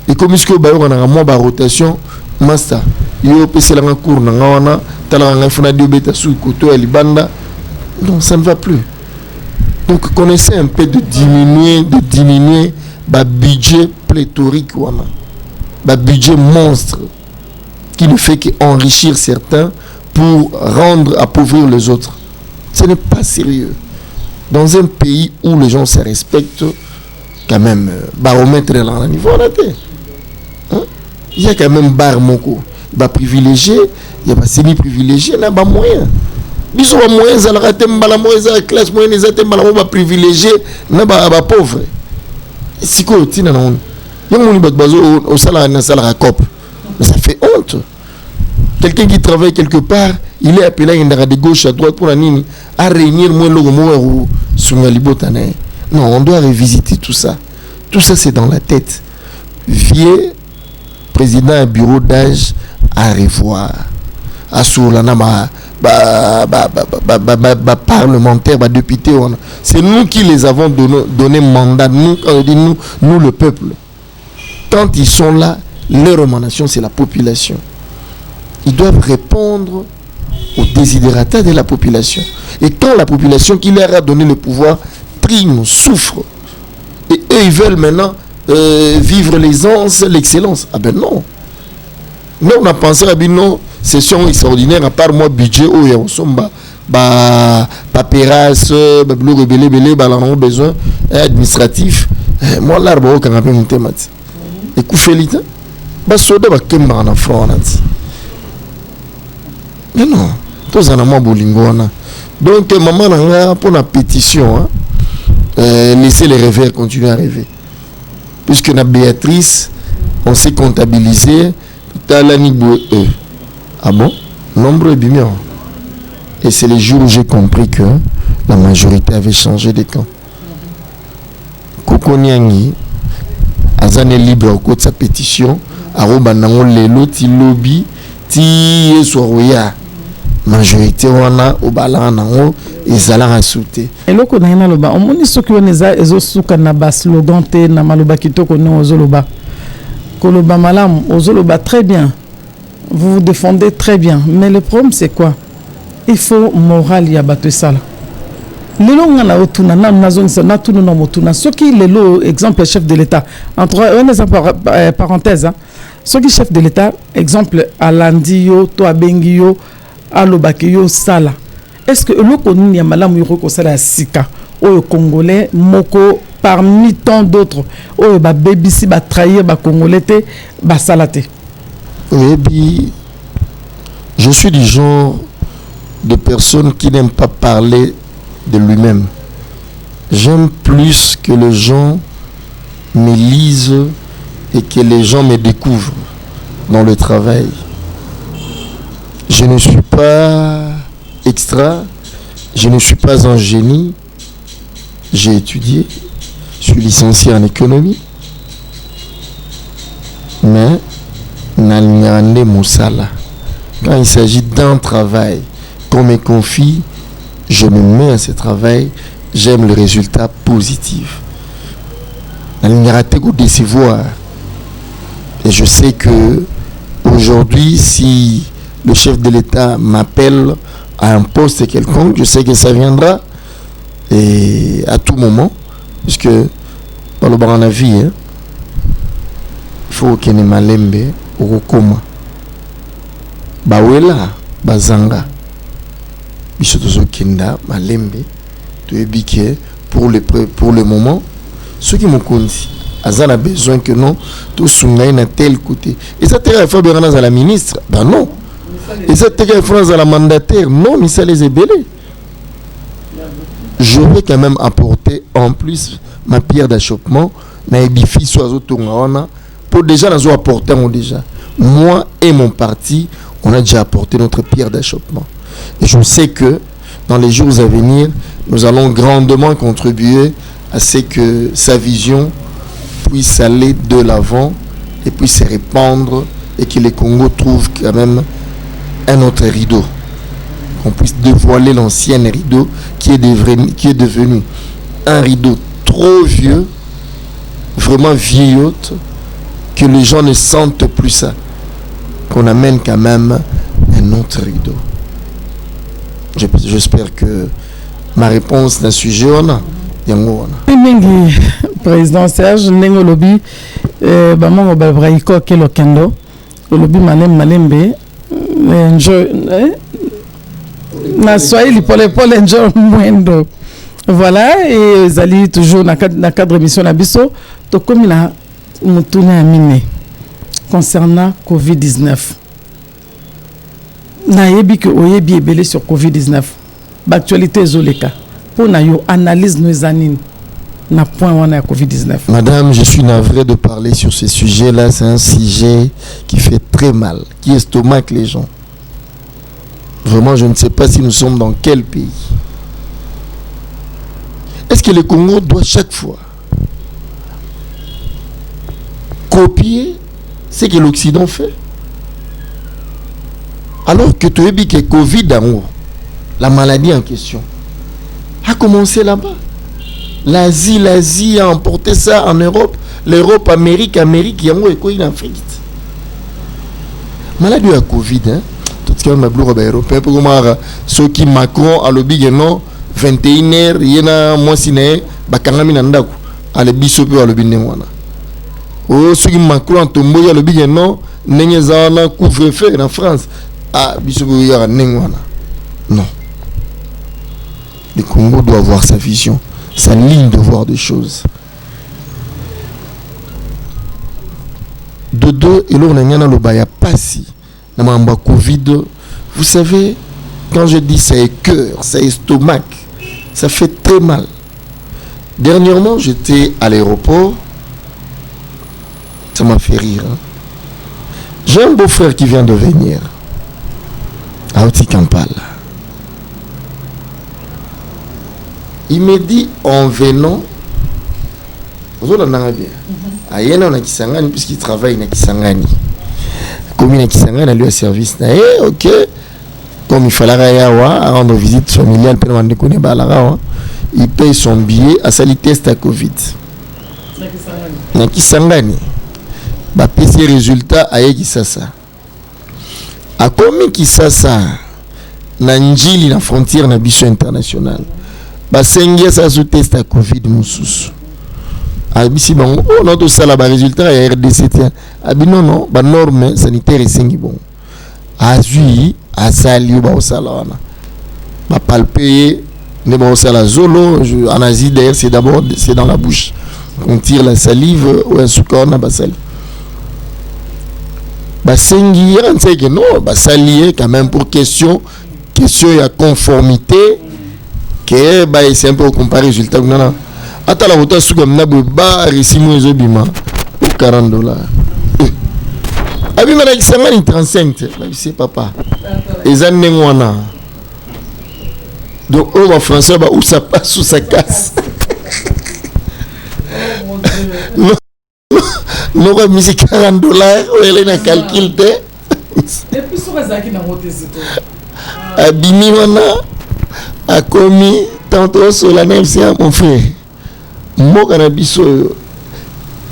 Et comme ce que on a un mois de rotation, master, yo pèse la cour na ngana, talanga funa de beta sous koto et libanda. Non, ça ne va plus. Donc connaissez un peu de diminuer le budget pléthorique le budget monstre qui ne fait qu'enrichir certains pour rendre appauvrir les autres. Ce n'est pas sérieux. Dans un pays où les gens se respectent, quand même, baromètre là à niveau de la terre. Il y a quand même bar moko. Il va privilégier, il y a pas semi-privilégié, il n'y a pas moyen. Ils sont moyens, ils ont raté la moyenne, classe moyenne, ils ont pas privilégié, il n'y a pas pauvre. C'est quoi le tina non? Il y a un au salaire, un salaire à cop. Mais ça fait honte. Quelqu'un qui travaille quelque part, il est appelé à de gauche à droite pour à réunir moins le sur Libotane. Non, on doit revisiter tout ça. Tout ça, c'est dans la tête. Vieux président un bureau d'âge à revoir. À Soulana, parlementaires, députés. C'est nous qui les avons donné mandat. Nous le peuple. Quand ils sont là, leur recommandation, c'est la population. Ils doivent répondre aux desiderata de la population. Et quand la population qui leur a donné le pouvoir trime, souffre, et eux, ils veulent maintenant vivre l'aisance, l'excellence. Ah ben non. Nous, on a pensé à une session extraordinaire, à part moi, budget, où il y a paperasse, on besoin administratif. Moi, l'arbre, quand on a fait mon thème, et Koufelita, soda va kemba en France. Mais non, tous en amont bolingoana. Donc, maman n'a pour la pétition, laisser les rêveurs continuer à rêver. Puisque la Béatrice, on s'est comptabilisé, ah bon? Nombre est bien. Et c'est les jours où j'ai compris que la majorité avait changé de camp. Kokoniangi, Azane libre au côté de sa pétition, Arobanango Lelo, ti lobby, ti Soroya. Majorité wana au balanango, ils allaient rajouter. Et là, on a un loba. On dit ce que on est ezosuka na bas slogan te na maloba kitoko no ozoloba. Koloba malam ozoloba très bien. Vous vous défendez très bien. Mais le problème c'est quoi? Il faut moral ya bato sala. Lelo ngana otuna na nazoni sa na tunu no motuna. Ce qui lelo exemple chef de l'État. Entre parenthèse ce qui chef de l'État exemple Alandio to Abengio Alobakeyo sala. Est-ce que le connu malamu yoko sala sika au congolais moko parmi tant d'autres au ba baby si ba trahir ba congolais te ba salate. Oui, je suis du genre de personne qui n'aime pas parler de lui-même. J'aime plus que les gens me lisent et que les gens me découvrent dans le travail. Je ne suis pas extra, je ne suis pas un génie. J'ai étudié, je suis licencié en économie. Mais, quand il s'agit d'un travail qu'on me confie, je me mets à ce travail, j'aime le résultat positif. Décevoir. Et je sais que aujourd'hui, si le chef de l'État m'appelle à un poste quelconque, je sais que ça viendra et à tout moment, puisque dans le bras de la vie, il faut qu'il y ait malembe au coma. Bawela, bazanga, bisotozo kenda malembe, pour le moment, ceux qui m'ont connu, Azan a besoin que non, tout soumet à tel côté. Et ça t'a fait à la ministre, ben non. Et ça t'a fait à la mandataire, non, mais ça les est belé. Je vais quand même apporter en plus ma pierre d'achoppement, pour déjà nous apporter déjà. Moi et mon parti, on a déjà apporté notre pierre d'achoppement. Et je sais que dans les jours à venir, nous allons grandement contribuer à ce que sa vision puisse aller de l'avant et puisse se répandre et que les Congos trouvent quand même un autre rideau. Qu'on puisse dévoiler l'ancien rideau qui est devenu un rideau trop vieux, vraiment vieillotte, que les gens ne sentent plus ça. Qu'on amène quand même un autre rideau. J'espère que ma réponse d'un sujet on a. Président Serge Nengo Lobi, Bamango Babraiko Kelokendo, Lobi Malembe, enjoy, na Swahili pour enjoy Mwendo. Voilà, et Zali toujours dans le cadre de mission Nabiso, to comme na mutuna amine concernant Covid-19. Na yebi que oyebi ebele sur Covid-19. L'actualité zoleka. Pour na yo analyse nos anines na point on a Covid-19. Madame, je suis navré de parler sur ce sujet-là. C'est un sujet qui fait très mal, qui estomaque les gens. Vraiment, je ne sais pas si nous sommes dans quel pays. Est-ce que le Congo doit chaque fois copier ce que l'Occident fait? Alors que tu as dit que Covid, la maladie en question, a commencé là-bas. L'Asie a emporté ça en Europe. L'Europe, Amérique, il y a en Afrique. Maladie à Covid, hein? Tout ce qui est européen, pour ceux qui Macron a le big non 21h, il y a moi siné, bakangami nandaku, à le bisope à le binemwana. Oh, ceux qui Macron a tombé à le big non, n'engezana couvre-feu en France, ah bisope il y a n'engwana. Non. Le Congo doit avoir sa vision, sa ligne de voir des choses. De deux, et l'on a le baya passi. Namamba Covid, vous savez, quand je dis ça est cœur, ça est stomac, ça fait très mal. Dernièrement, j'étais à l'aéroport, ça m'a fait rire. Hein. J'ai un beau-frère qui vient de venir à Oti Kampala. Il me dit en venant, vous avez bien. À Yéna, on a Kisangani, puisqu'il travaille à Kisangani. Comme il a Kisangani, lui a service. Ok. Comme il fallait rendre visite familiale, il paye son billet à sa test à Covid. Na Kisangani. Bah, PC résultat à Kisasa. A comme Kisasa, na Njili, la frontière, na biso internationale. Bah, Sengia, ça sous test à Covid, moussous. Abisi bon, oh non, tout ça là, bah, résultat, il y a RDC. Abi non, non, bah, norme sanitaire et sengi bon. Azui, Asali, bah, au salana. Bah, palper, ne bah, au sala zolo, en Asie d'ailleurs, c'est d'abord, c'est dans la bouche. On tire la salive ou un sucre, on a basali. Bah, sengi, on sait que non, bah, salier quand même pour question il y a conformité, que, bah, c'est un peu comparé résultat, non, non. Attends la route sous comme Nabouba, Rissimo et Zobima, pour $40. Abima qui s'en va 35, c'est papa. Et Zanengwana. Donc, on va français, où ça passe, où ça casse. Non, on va mis $40, où elle est calcul. Et puis, ça va être Abimi, a commis, tantôt sur la même, c'est mon frère.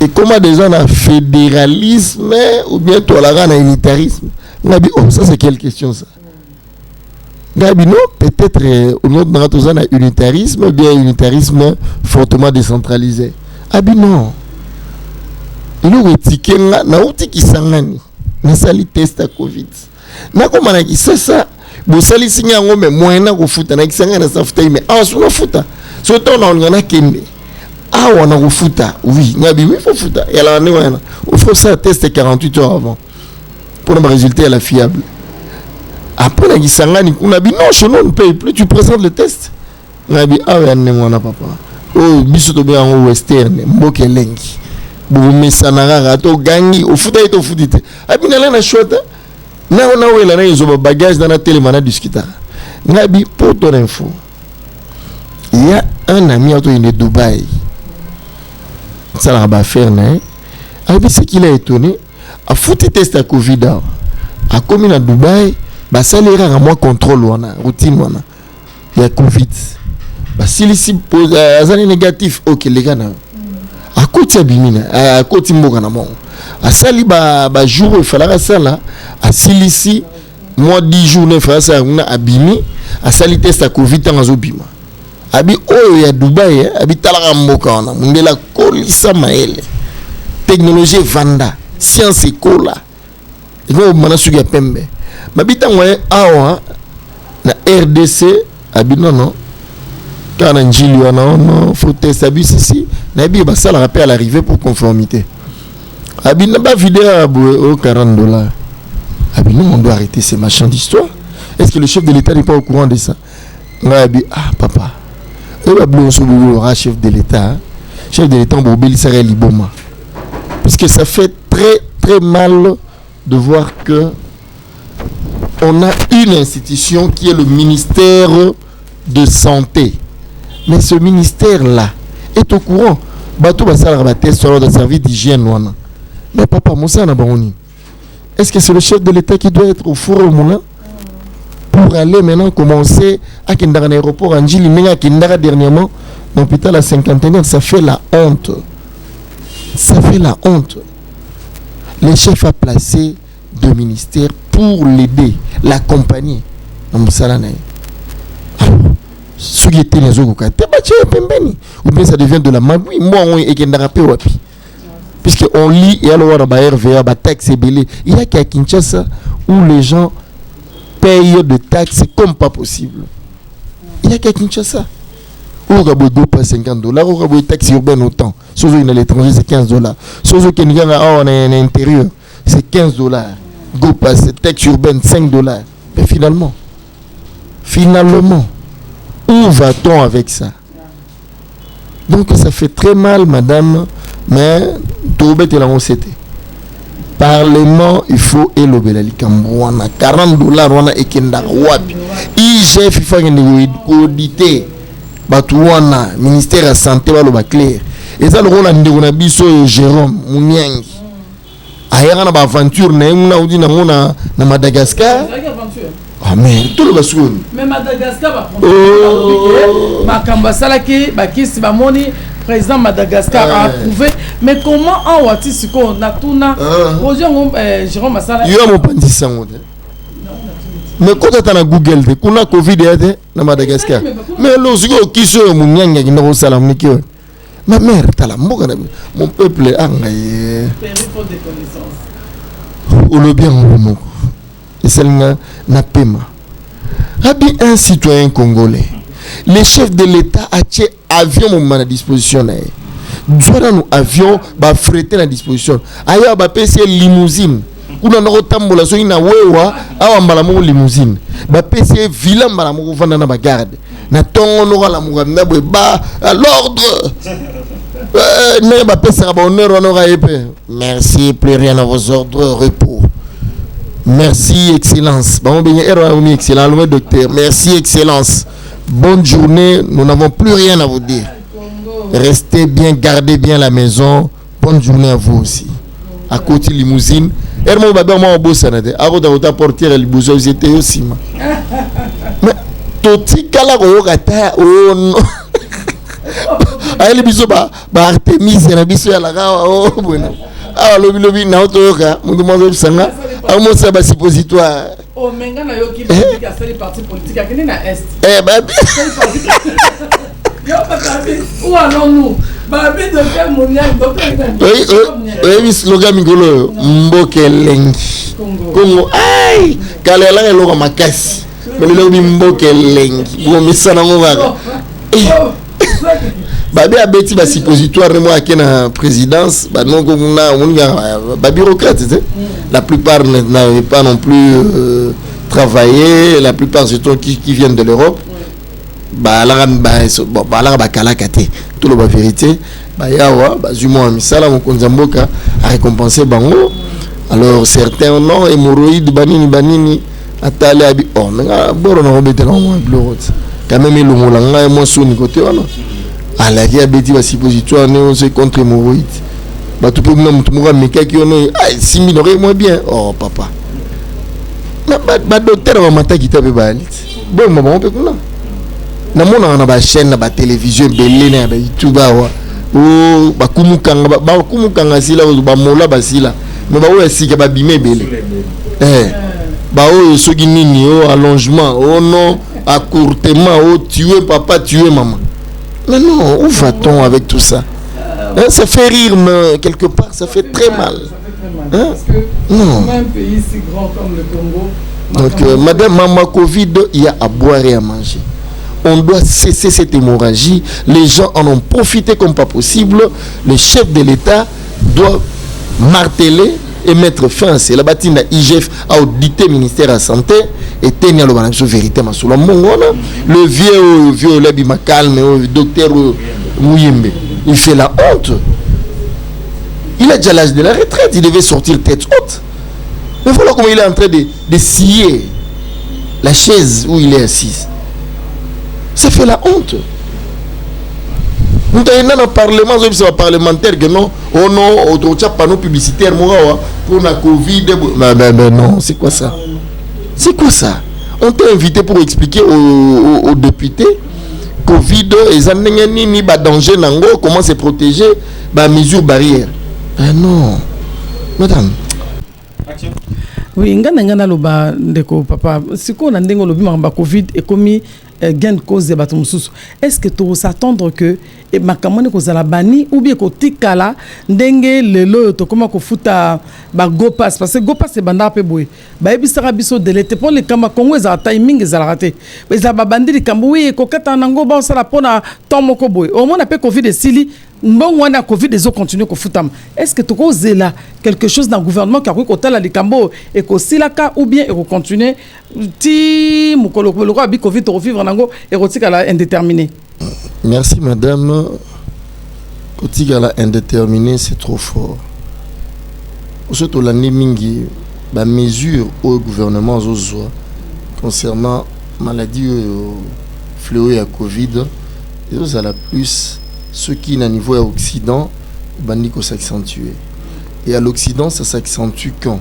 Et comment des gens ont fédéralisme ou bien tolérant à unitarisme? Oh, ça c'est quelle question ça? Non, peut-être au nom de notre zone unitarisme ou bien unitarisme fortement décentralisé. Non. Nous étiquetons là, na outi qui sangani, na sali test à Covid. Na comment na qui ça? Bon sali singa ngome moyena ko futa na qui sangani na sa futa mais ah sous futa. Surtout on a kende. Ah, on a refuta. Oui, il faut fouta. Et alors, il faut ça tester 48 heures avant. Pour le résultat, la fiable. Après, on a dit, non, chez nous, on ne paye plus. Tu présentes le test. On a dit, ah, oui, on a papa. Oh, biso bien en western. Mboke lengi. Boumé sanara, to gangi. Au fouta et au foutite. Ah, bien, là, on a chouette. Là, on a eu là, ils ont bagage dans la télé, on a discuté. On a dit, pour ton info, il y a un ami à toi, il est de Dubaï. Ça va faire, hein? Alors, ce qu'il a étonné, à foutre test à Covid, à commune à Dubaï, bah, ça les rare à moi contrôle, routine, il y a Covid. Bah, si les pose un négatif, ok, les gars, à côté de à côté de mon à sali, bah, jour, il fallait ça là, à Silici, moi 10 jours, il fallait ça, à Bimi, à sali test à Covid, dans Zobima. Abi oh ya Dubaï abi talaka mboka wana mundela kolisa maele technologie vanda science kola iko mana suki ya pembe mabita ngwe awa na RDC abi non kana njili wana non faut tester abi ici na bi ba sala rappel à l'arrivée pour conformité abi na ba vidéo au $40 abi non on doit arrêter ces machins d'histoire. Est-ce que le chef de l'État n'est pas au courant de ça? Abi ah papa chef de l'État, parce que ça fait très très mal de voir que on a une institution qui est le ministère de Santé. Mais ce ministère-là est au courant. Bateau va savoir sur le service d'hygiène. Mais papa, Moussa Nabarouni, est-ce que c'est le chef de l'État qui doit être au four au moulin pour aller maintenant commencer à Kindara l'aéroport Anjili Menga Kindara dernièrement, l'hôpital à 50e, ça fait la honte. Ça fait la honte. Le chef a placé deux ministères pour l'aider, l'accompagner. Alors, ce qui était les autres, ou bien ça devient de la magouille. Moi, on est Kindara Pewapi. Puisqu'on lit et alors on a RVA, taxe et belé. Il y a qu'à Kinshasa où les gens payent des taxes comme pas possible. Il y a qu'à Kinshasa. Où on a pas $50, où on a taxe urbaine autant. Sauf que l'étranger c'est $15. Sauf que on est à l'intérieur, c'est $15. Go passe taxe urbaine $5. Mais finalement, où va-t-on avec ça? Donc ça fait très mal, madame, mais tout le monde sait. Parlement, il faut élever la Likambouana. $40 et Kendar Wapi. IGF, il faut auditer. Batouana, ministère de la Santé, va clair. Et ça, le rôle de Bisso Jérôme Mouniangi. Ailleurs, on a aventure, on a Madagascar. Ah, mais tout le monde. Mais Madagascar va prendre. Makamba Salaki, Bakis Bamoni, président Madagascar a approuvé. Mais comment en Watisiko, Natuna, Jérôme Massala. Il y a mon pandissan. Mais quand tu as Google, tu as Covid dans Madagascar. Mais lorsque qui sont mon nyanga qui n'a salam ni que ma mère t'as la mon peuple a des connaissances. Ou le bien mon et celle n'a paiement. Rabi un citoyen congolais. Les chefs de l'État a tiré avion mon à disposition. Doit nous avion ba fretter à disposition. Ailleurs ba PC limousine. Kuna na rotambola so ina wewa awa mbala mo limousine ba PC villa mbala mo vanda na ba garde na tongo no la mo na ba à l'ordre ne ba PC ba honneur no ga épée. Merci, plus rien à vos ordres, repos. Merci, excellence. Bon bien excellent le docteur. Merci, excellence. Bonne journée, nous n'avons plus rien à vous dire. Restez bien, gardez bien la maison. Bonne journée à vous aussi. À côté limousine. Hermo baba mo bossa na de. Aro da porter le bouzo c'était aussi. Mais toti kala ko kata oh non. Ay le biso ba Artemis na biso ya la gawa oh bueno. Ah lobi na otoka mundu manzo bisanga. Amo sa ba suppositoire. Oh menga na yo ki politique a sali parti politique akini na est. Babi. Yo babi. Où allons-nous? Babi de faire mon docteur. Oui, slogan mingolo mboke lengi. Congo. Ay, kalela eloko makasi. Mais le lobi mboke lengi. Bo misana ngova. Babi a beti ba suppositoire moi à la présidence, bah non comme ba bureaucrate, la plupart n'avaient pas non plus travaillé, la plupart c'est toi qui viennent de l'Europe. Bah là ba kalakate, tout le vérité. Bah yawa, bah jumo misala mon konzamboka a récompensé bango. Alors certains non hémorroïdes banini atale abi oh mais boro na robete na moi bleu. Quand même le molanga et moi soni côté wana. À la vie, il y a suppositoire contre hémorroïdes. Tout le monde mais qui on ah 6 000 aurait moins bien. Oh papa. Ma docteur va m'attaquer qui tape balit. Bon maman on peut quoi. Na mona na ba chaîne na ba télévision belé na ba YouTube wa. Oh ba kumukanga sila ba mola ba sila. Mais ba o sika ba bimé belé. Ba o soki nini o allongement oh non accourtement oh tuer papa tuer maman. Mais non, où va-t-on avec tout ça? Ça fait rire, mais quelque part, ça fait très mal. Parce que non. Un pays si grand comme le Congo. Donc, madame Mama Covid, il y a à boire et à manger. On doit cesser cette hémorragie. Les gens en ont profité comme pas possible. Le chef de l'État doit marteler et mettre fin à cela. La IGF a audité le ministère de la Santé et tenir le vérité. Le vieux Lebi Makalme, le docteur Mouyembe, il fait la honte. Il a déjà l'âge de la retraite, il devait sortir tête haute. Mais voilà comment il est en train de scier la chaise où il est assis. Ça fait la honte. Nous avons un parlement, c'est un parlementaire que non, oh non, on a panneau publicitaire pour la Covid. Mais non, c'est quoi ça? C'est quoi ça? On t'a invité pour expliquer aux députés Covid, les danger, comment se protéger, mesures barrières. Ah non, madame. Oui, ngana loba ndeko papa siko na ndengo lobi mamba Covid et komi gain cause de bato mususu. Est-ce que tu s'attendre que et makamone ko zala bani ou bien ko tikala ndenge lelo to koma ko futa ba go pass parce que go pass e banda pe boy. Ba ebisaka biso de l'été pour les kama Congo za timing za raté. Ba za babandiri kambo oui ko kata nango ba sala pona tomo ko boy. Au moins na pe Covid sili bon on a Covid des autres continuer ko futam. Est-ce que tu cause là quelque chose dans le gouvernement qui a ko tala li kambo et ko silaka ou bien et ko continuer ti mukolo ko abi Covid to vivre nango et rotika la indéterminé. Merci madame. Kotigala indéterminé, c'est trop fort. Surtout l'année mingi, la mesure au gouvernement concernant maladie fléau et Covid, et vous allez plus ceux qui n'ont niveau à Occident, bandiko s'accentuer. Et à l'Occident, ça s'accentue quand?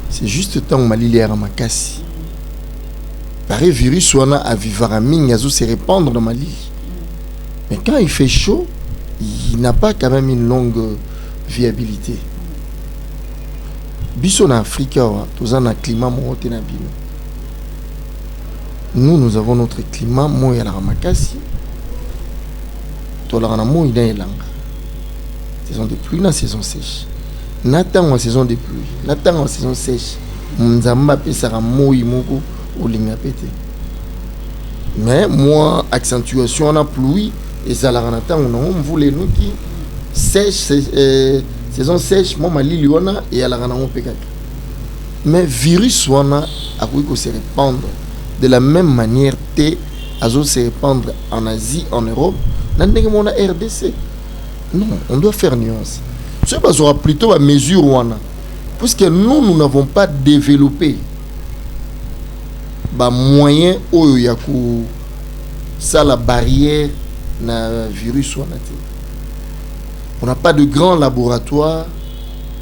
C'est juste temps où Mali est à Makassi. Pareil virus soit à Vivaraming, à se répandre dans Mali. Mais quand il fait chaud, il n'a pas quand même une longue viabilité. Biso en Afrique, nous avons un climat nous avons notre climat, moi et la Ramakasi. Nous avons une saison de pluie, la saison sèche. N'attend en saison de pluie, n'attend en saison sèche. Nous avons mais moi, accentuation en pluie. Et ça la renata on voulait nous qui sèche saison sèche moi mali liona et à la rana on peut. Mais virus wana a pu se répandre de la même manière que azo se répandre en Asie, en Europe, dans mon RDC. Non, on doit faire nuance. Ce sera plutôt à mesure wana puisque nous n'avons pas développé moyen au yaku ça la barrière na virus. On n'a pas de grand laboratoire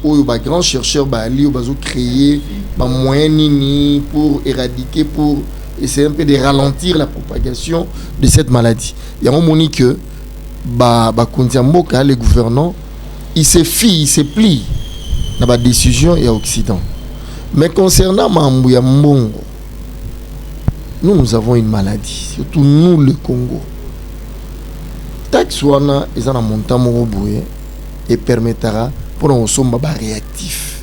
où les grands chercheurs ont créé des moyens pour éradiquer, pour essayer un peu de ralentir la propagation de cette maladie. Il y a un moment que les gouvernants ils se fient, ils se plient dans la décision et à l'Occident. Mais concernant Mambuya Mbongo, nous avons une maladie, surtout nous le Congo. Taxe wana ezana montant moko boye et permettra pour nous sommes réactifs.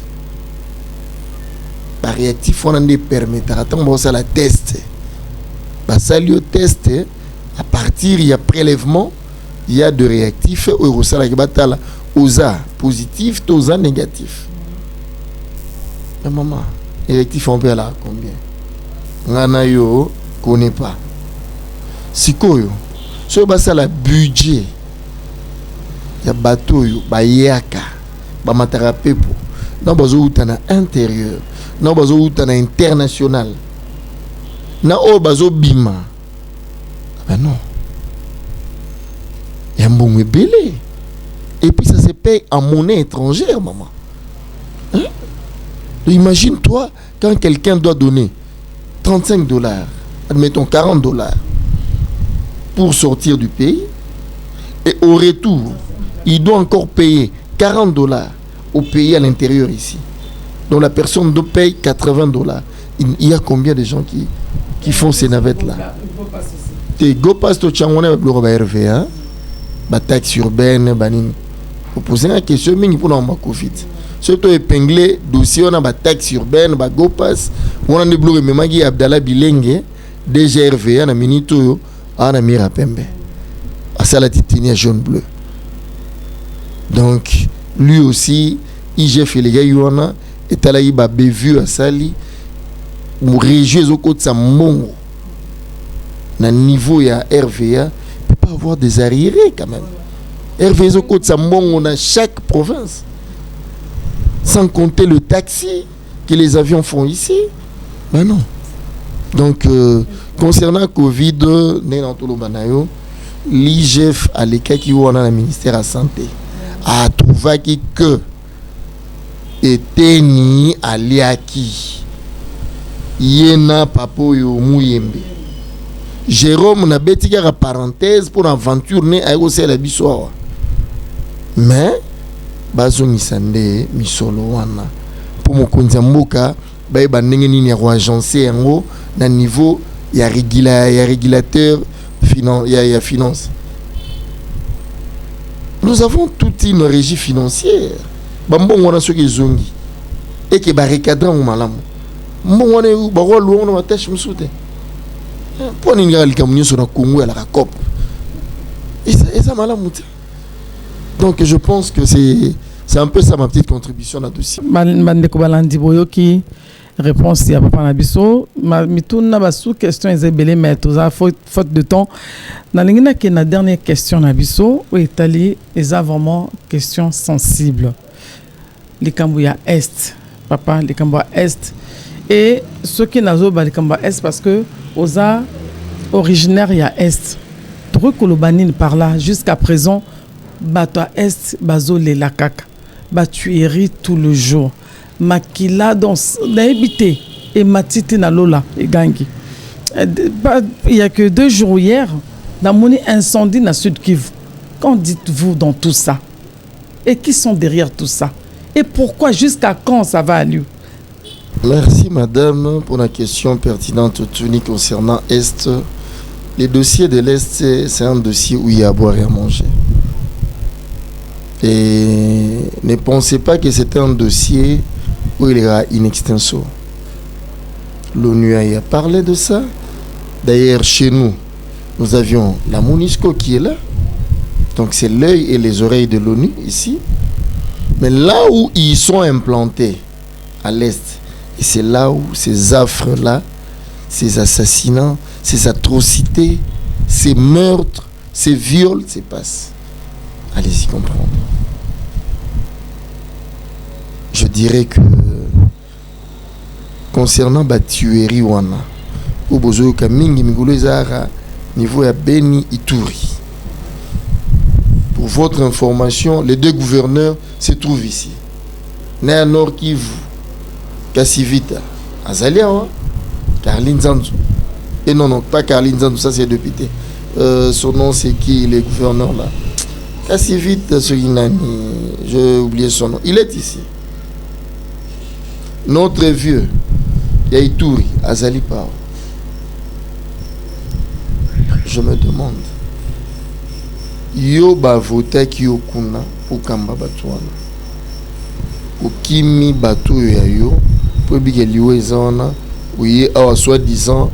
Ba réactif on ne permettra tant bon ça la test. Ba salio test à partir il y a prélèvement, il y a de réactifs au sala batala osa positif, tosa négatif. Mais maman, réactif on peut là combien? Ngana yo connaît pas. Sikoyo ce basa la budget ya bateau yo ba yaka ba matarapepo na bazo utana intérieur na bazo utana international na o bazo bima ben non ya mbongo belé et puis ça se paye en monnaie étrangère maman hein? Imagine-toi quand quelqu'un doit donner $35, admettons $40 pour sortir du pays et au retour il doit encore payer $40 au pays à l'intérieur ici, donc la personne doit payer $80. Il y a combien de gens qui font ces navettes là? Te go passe to changone ba bloro ba RVA ba taxe urbaine banini pour poser une question mingi pour na Covid surtout épingler dossier on a ba taxe urbaine ba go passe on a de bloro memagi Abdallah Bilenge DGRVA na minito yo ana mira pembe à ça la titania jaune bleu. Donc lui aussi IGF les gars yona et là il ba bévu à sali ou régieux au côté sa mongo na niveau ya RVA peut pas avoir des arriérés quand même. RVA au côté sa mongo dans chaque province sans compter le taxi que les avions font ici. Mais non, Donc, concernant Covid, l'IGF à l'écart qui est dans le ministère de la Santé a trouvé que était ni aliaki yena papo yo muyembe Jérôme na betika la parenthèse pour aventure né a aussi la bisoa mais bazo misande misolo wana pour mokonzi mboka ba ndenge nini ya agencer yango na niveau ya régulateur finance. Nous avons toute une régie financière. Bambon a ceux qui zongi et qui barricadent au malam. Bon on est barol on va tâche me souter. Pour n'y aller comme sur la Congo à la COP. Et ça malam. Donc je pense que c'est un peu ça ma petite contribution là-dessus. Bande ko balandi boyoki réponse ya papa na biso mituna ba sous question ezebele mais toza faute de temps na lingina ke na dernière question na biso o etali eza vraiment question sensible likambo ya est papa likambo ya est et ceux qui nazo ba likambo ya est parce que oza originaire ya est trokolobani par là jusqu'à présent bato à est bazo le la kaka ba tuerie tout le jour makila dans l'habité et matiti na lola et gangi. Il y a que 2 jours hier dans mon incendie na Sud Kivu. Qu'en dites-vous dans tout ça? Et qui sont derrière tout ça? Et pourquoi jusqu'à quand ça va aller? Merci madame pour la question pertinente tenue concernant Est. Les dossiers de l'Est, c'est un dossier où il y a à boire et à manger. Et ne pensez pas que c'est un dossier où il y a in extenso. L'ONU a parlé de ça. D'ailleurs, chez nous, nous avions la MONUSCO qui est là. Donc, c'est l'œil et les oreilles de l'ONU ici. Mais là où ils sont implantés, à l'Est, et c'est là où ces affres-là, ces assassinats, ces atrocités, ces meurtres, ces viols se passent. Allez-y comprendre. Je dirais que concernant la tuerie wana au bozo ka mingi migolo ezara niveau ya Beni Ituri. Pour votre information, les 2 gouverneurs se trouvent ici. Na Nord Kivu, Kasivita, Azalia, Karline Zanzu. Et non, pas Karline Zanzu, ça c'est le député. Son nom c'est qui, le gouverneur là? Kasivita Soginani, j'ai oublié son nom. Il est ici. Notre vieux, Yaïtouri, Azali Pao. Je me demande, yo ba voté ki yo kuna pour kamba batwana. Pour kimi batu ya yo, pour bige liwe zona, ouye awa soi-disant,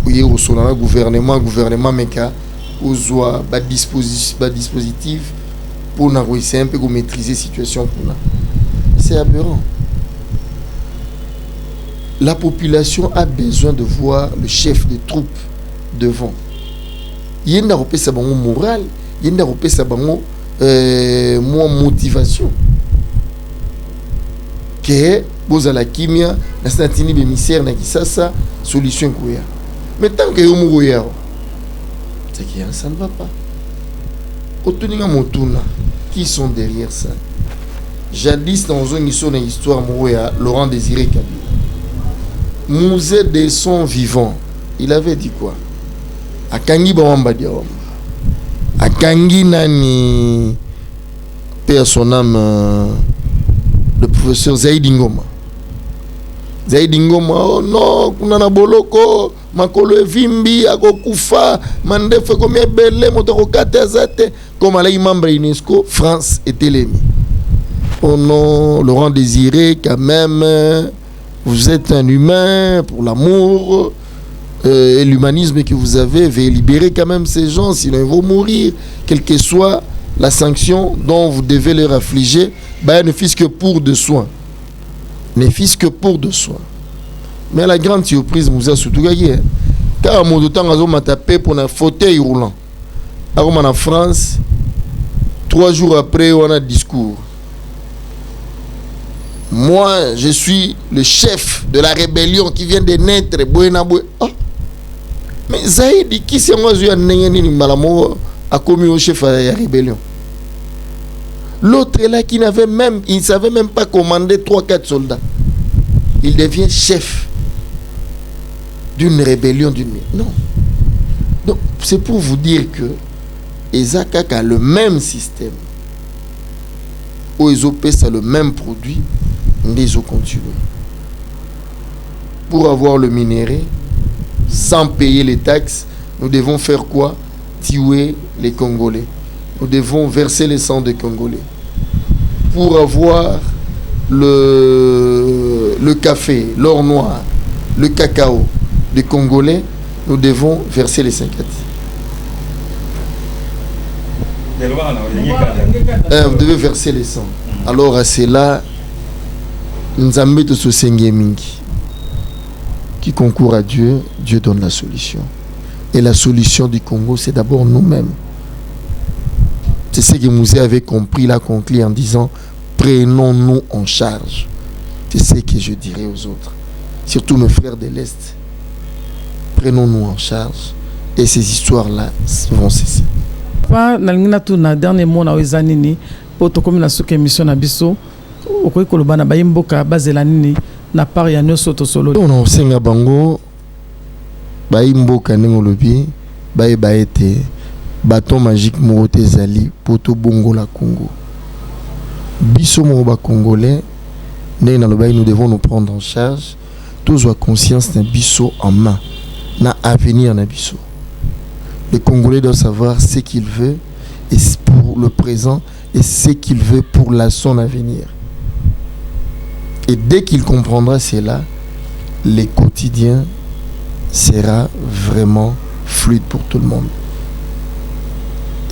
ouye au solana gouvernement meka, ouzoa ba dispositif pour na réussir un peu pour maîtriser situation kuna. C'est aberrant. La population a besoin de voir le chef des troupes devant. Il y a une morale, il y a une motivation. Que vous avez la kimia, la statini bémissaire, na kisasa, solution kouya. Mais tant que vous mourrez, c'est que ça ne va pas. Otuninga Motuna, qui sont derrière ça? Jadis dans une histoire, Laurent Désiré Kabila. Musée des sons vivants. Il avait dit quoi? Akangi Bawamba Diawamba. Akangi Nani, père son âme, le professeur Zaïdi Ngoma. Zaïdi Ngoma, oh non, kunana boloko, makolo evimbi, akokufa, mandefe komie belé, motoko katezate, comme à la membre UNESCO, France et Télémi. Oh non, Laurent Désiré, quand même. Vous êtes un humain pour l'amour et l'humanisme que vous avez. Veuillez libérer quand même ces gens, sinon ils vont mourir. Quelle que soit la sanction dont vous devez leur affliger, ne fût-ce que pour de soins. Ne fût-ce que pour de soins. Mais la grande surprise, nous a surtout gagné. Car mon temps, on a tapé pour un fauteuil roulant. Alors, en France, 3 jours après, on a un discours. Moi, je suis le chef de la rébellion qui vient de naître. Oh. Mais Zaïdi, qui c'est moi qui a commis au chef de la rébellion? L'autre là qui n'avait même, il ne savait même pas commander 3-4 soldats. Il devient chef d'une rébellion d'une. Non. Donc, c'est pour vous dire que Ezakak a le même système. OESOP, c'est le même produit. Ils ont continué. Pour avoir le minerai, sans payer les taxes, nous devons faire quoi? Tuer les Congolais. Nous devons verser les sangs des Congolais. Pour avoir le café, l'or noir, le cacao des Congolais, nous devons verser les 5 vous devez verser les sangs. Alors à cela, nous avons ce Sengemingi qui concourt à Dieu. Dieu donne la solution. Et la solution du Congo, c'est d'abord nous-mêmes. C'est ce que Mouzé avait compris, l'a conclu en disant prenons-nous en charge. C'est ce que je dirais aux autres, surtout mes frères de l'Est. Prenons-nous en charge et ces histoires-là vont cesser. Nalingina tu na dernier mot na wezanini poto komi na suka émission na biso okoki koloba na bayimboka bazela nini na part ya nyonso to solo. On a osenga bango bayimboka ndenge olobi bayeba ete bâton magique moko te ezali poto bongo la Congo. Biso moko ba Congolais ndenge nalobai nous devons nous prendre en charge. Tous ont conscience na biso en main na avenir na biso. Le Congolais doit savoir ce qu'il veut et pour le présent et ce qu'il veut pour son avenir. Et dès qu'il comprendra cela, le quotidien sera vraiment fluide pour tout le monde.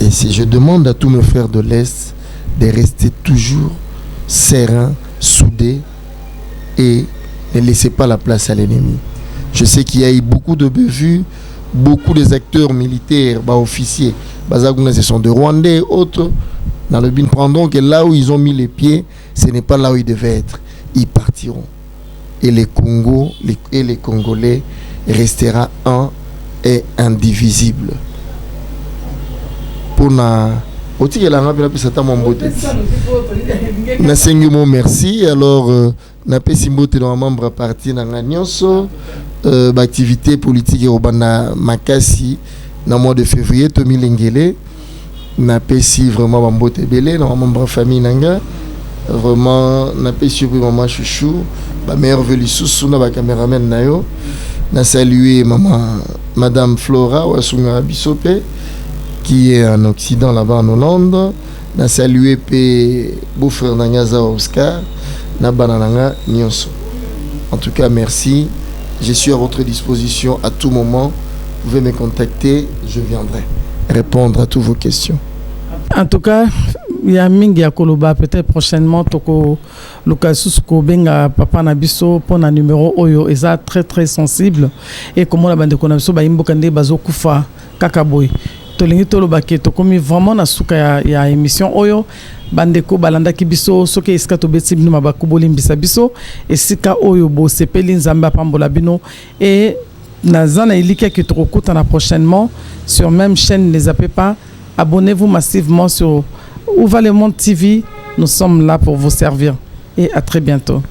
Et si je demande à tous mes frères de l'Est de rester toujours sereins, soudés et ne laissez pas la place à l'ennemi. Je sais qu'il y a eu beaucoup de bévues. Beaucoup des acteurs militaires, officiers, ce sont des Rwandais et autres. Dans le bin prendront que là où ils ont mis les pieds, ce n'est pas là où ils devaient être. Ils partiront. Et les Congo et les Congolais restera un et indivisible. Pour merci. Alors, Napé Simbote dans membre parti dans Nyonso. Activité politique Robana Makasi dans le mois de février 2000 n'a pas si vraiment Bambote Belé dans membre famille nanga vraiment n'a pas si maman chouchou ba mère veli sous na ba caméraman nayo n'a salué maman madame Flora Wasunga Bisope qui est en Occident là-bas en Hollande n'a salué pe beau-frère Nangaza Oscar na banananga Nyonso. En tout cas merci. Je suis à votre disposition à tout moment. Vous pouvez me contacter, je viendrai répondre à toutes vos questions. En tout cas, il y a Mingi Koloba, peut-être prochainement, Toko Lukasus Kobenga, Papa Nabiso, pour un numéro Oyo, et ça très très sensible. Et comme on a bandé Konabiso, Baimbo Kande Bazo Kufa, Kakaboy. Tolingi Tolobake, Tokomi vraiment na suka ya émission Oyo. Bandeko balanda kibiso soke iskato beti bino mabakuboli mbisa biso esika oyo bo sepeli nzamba pambola bino et nazana ilika ki tokokutana prochainement sur même chaîne. Ne zappez pas, abonnez-vous massivement sur Ouva le Monde TV. Nous sommes là pour vous servir et à très bientôt.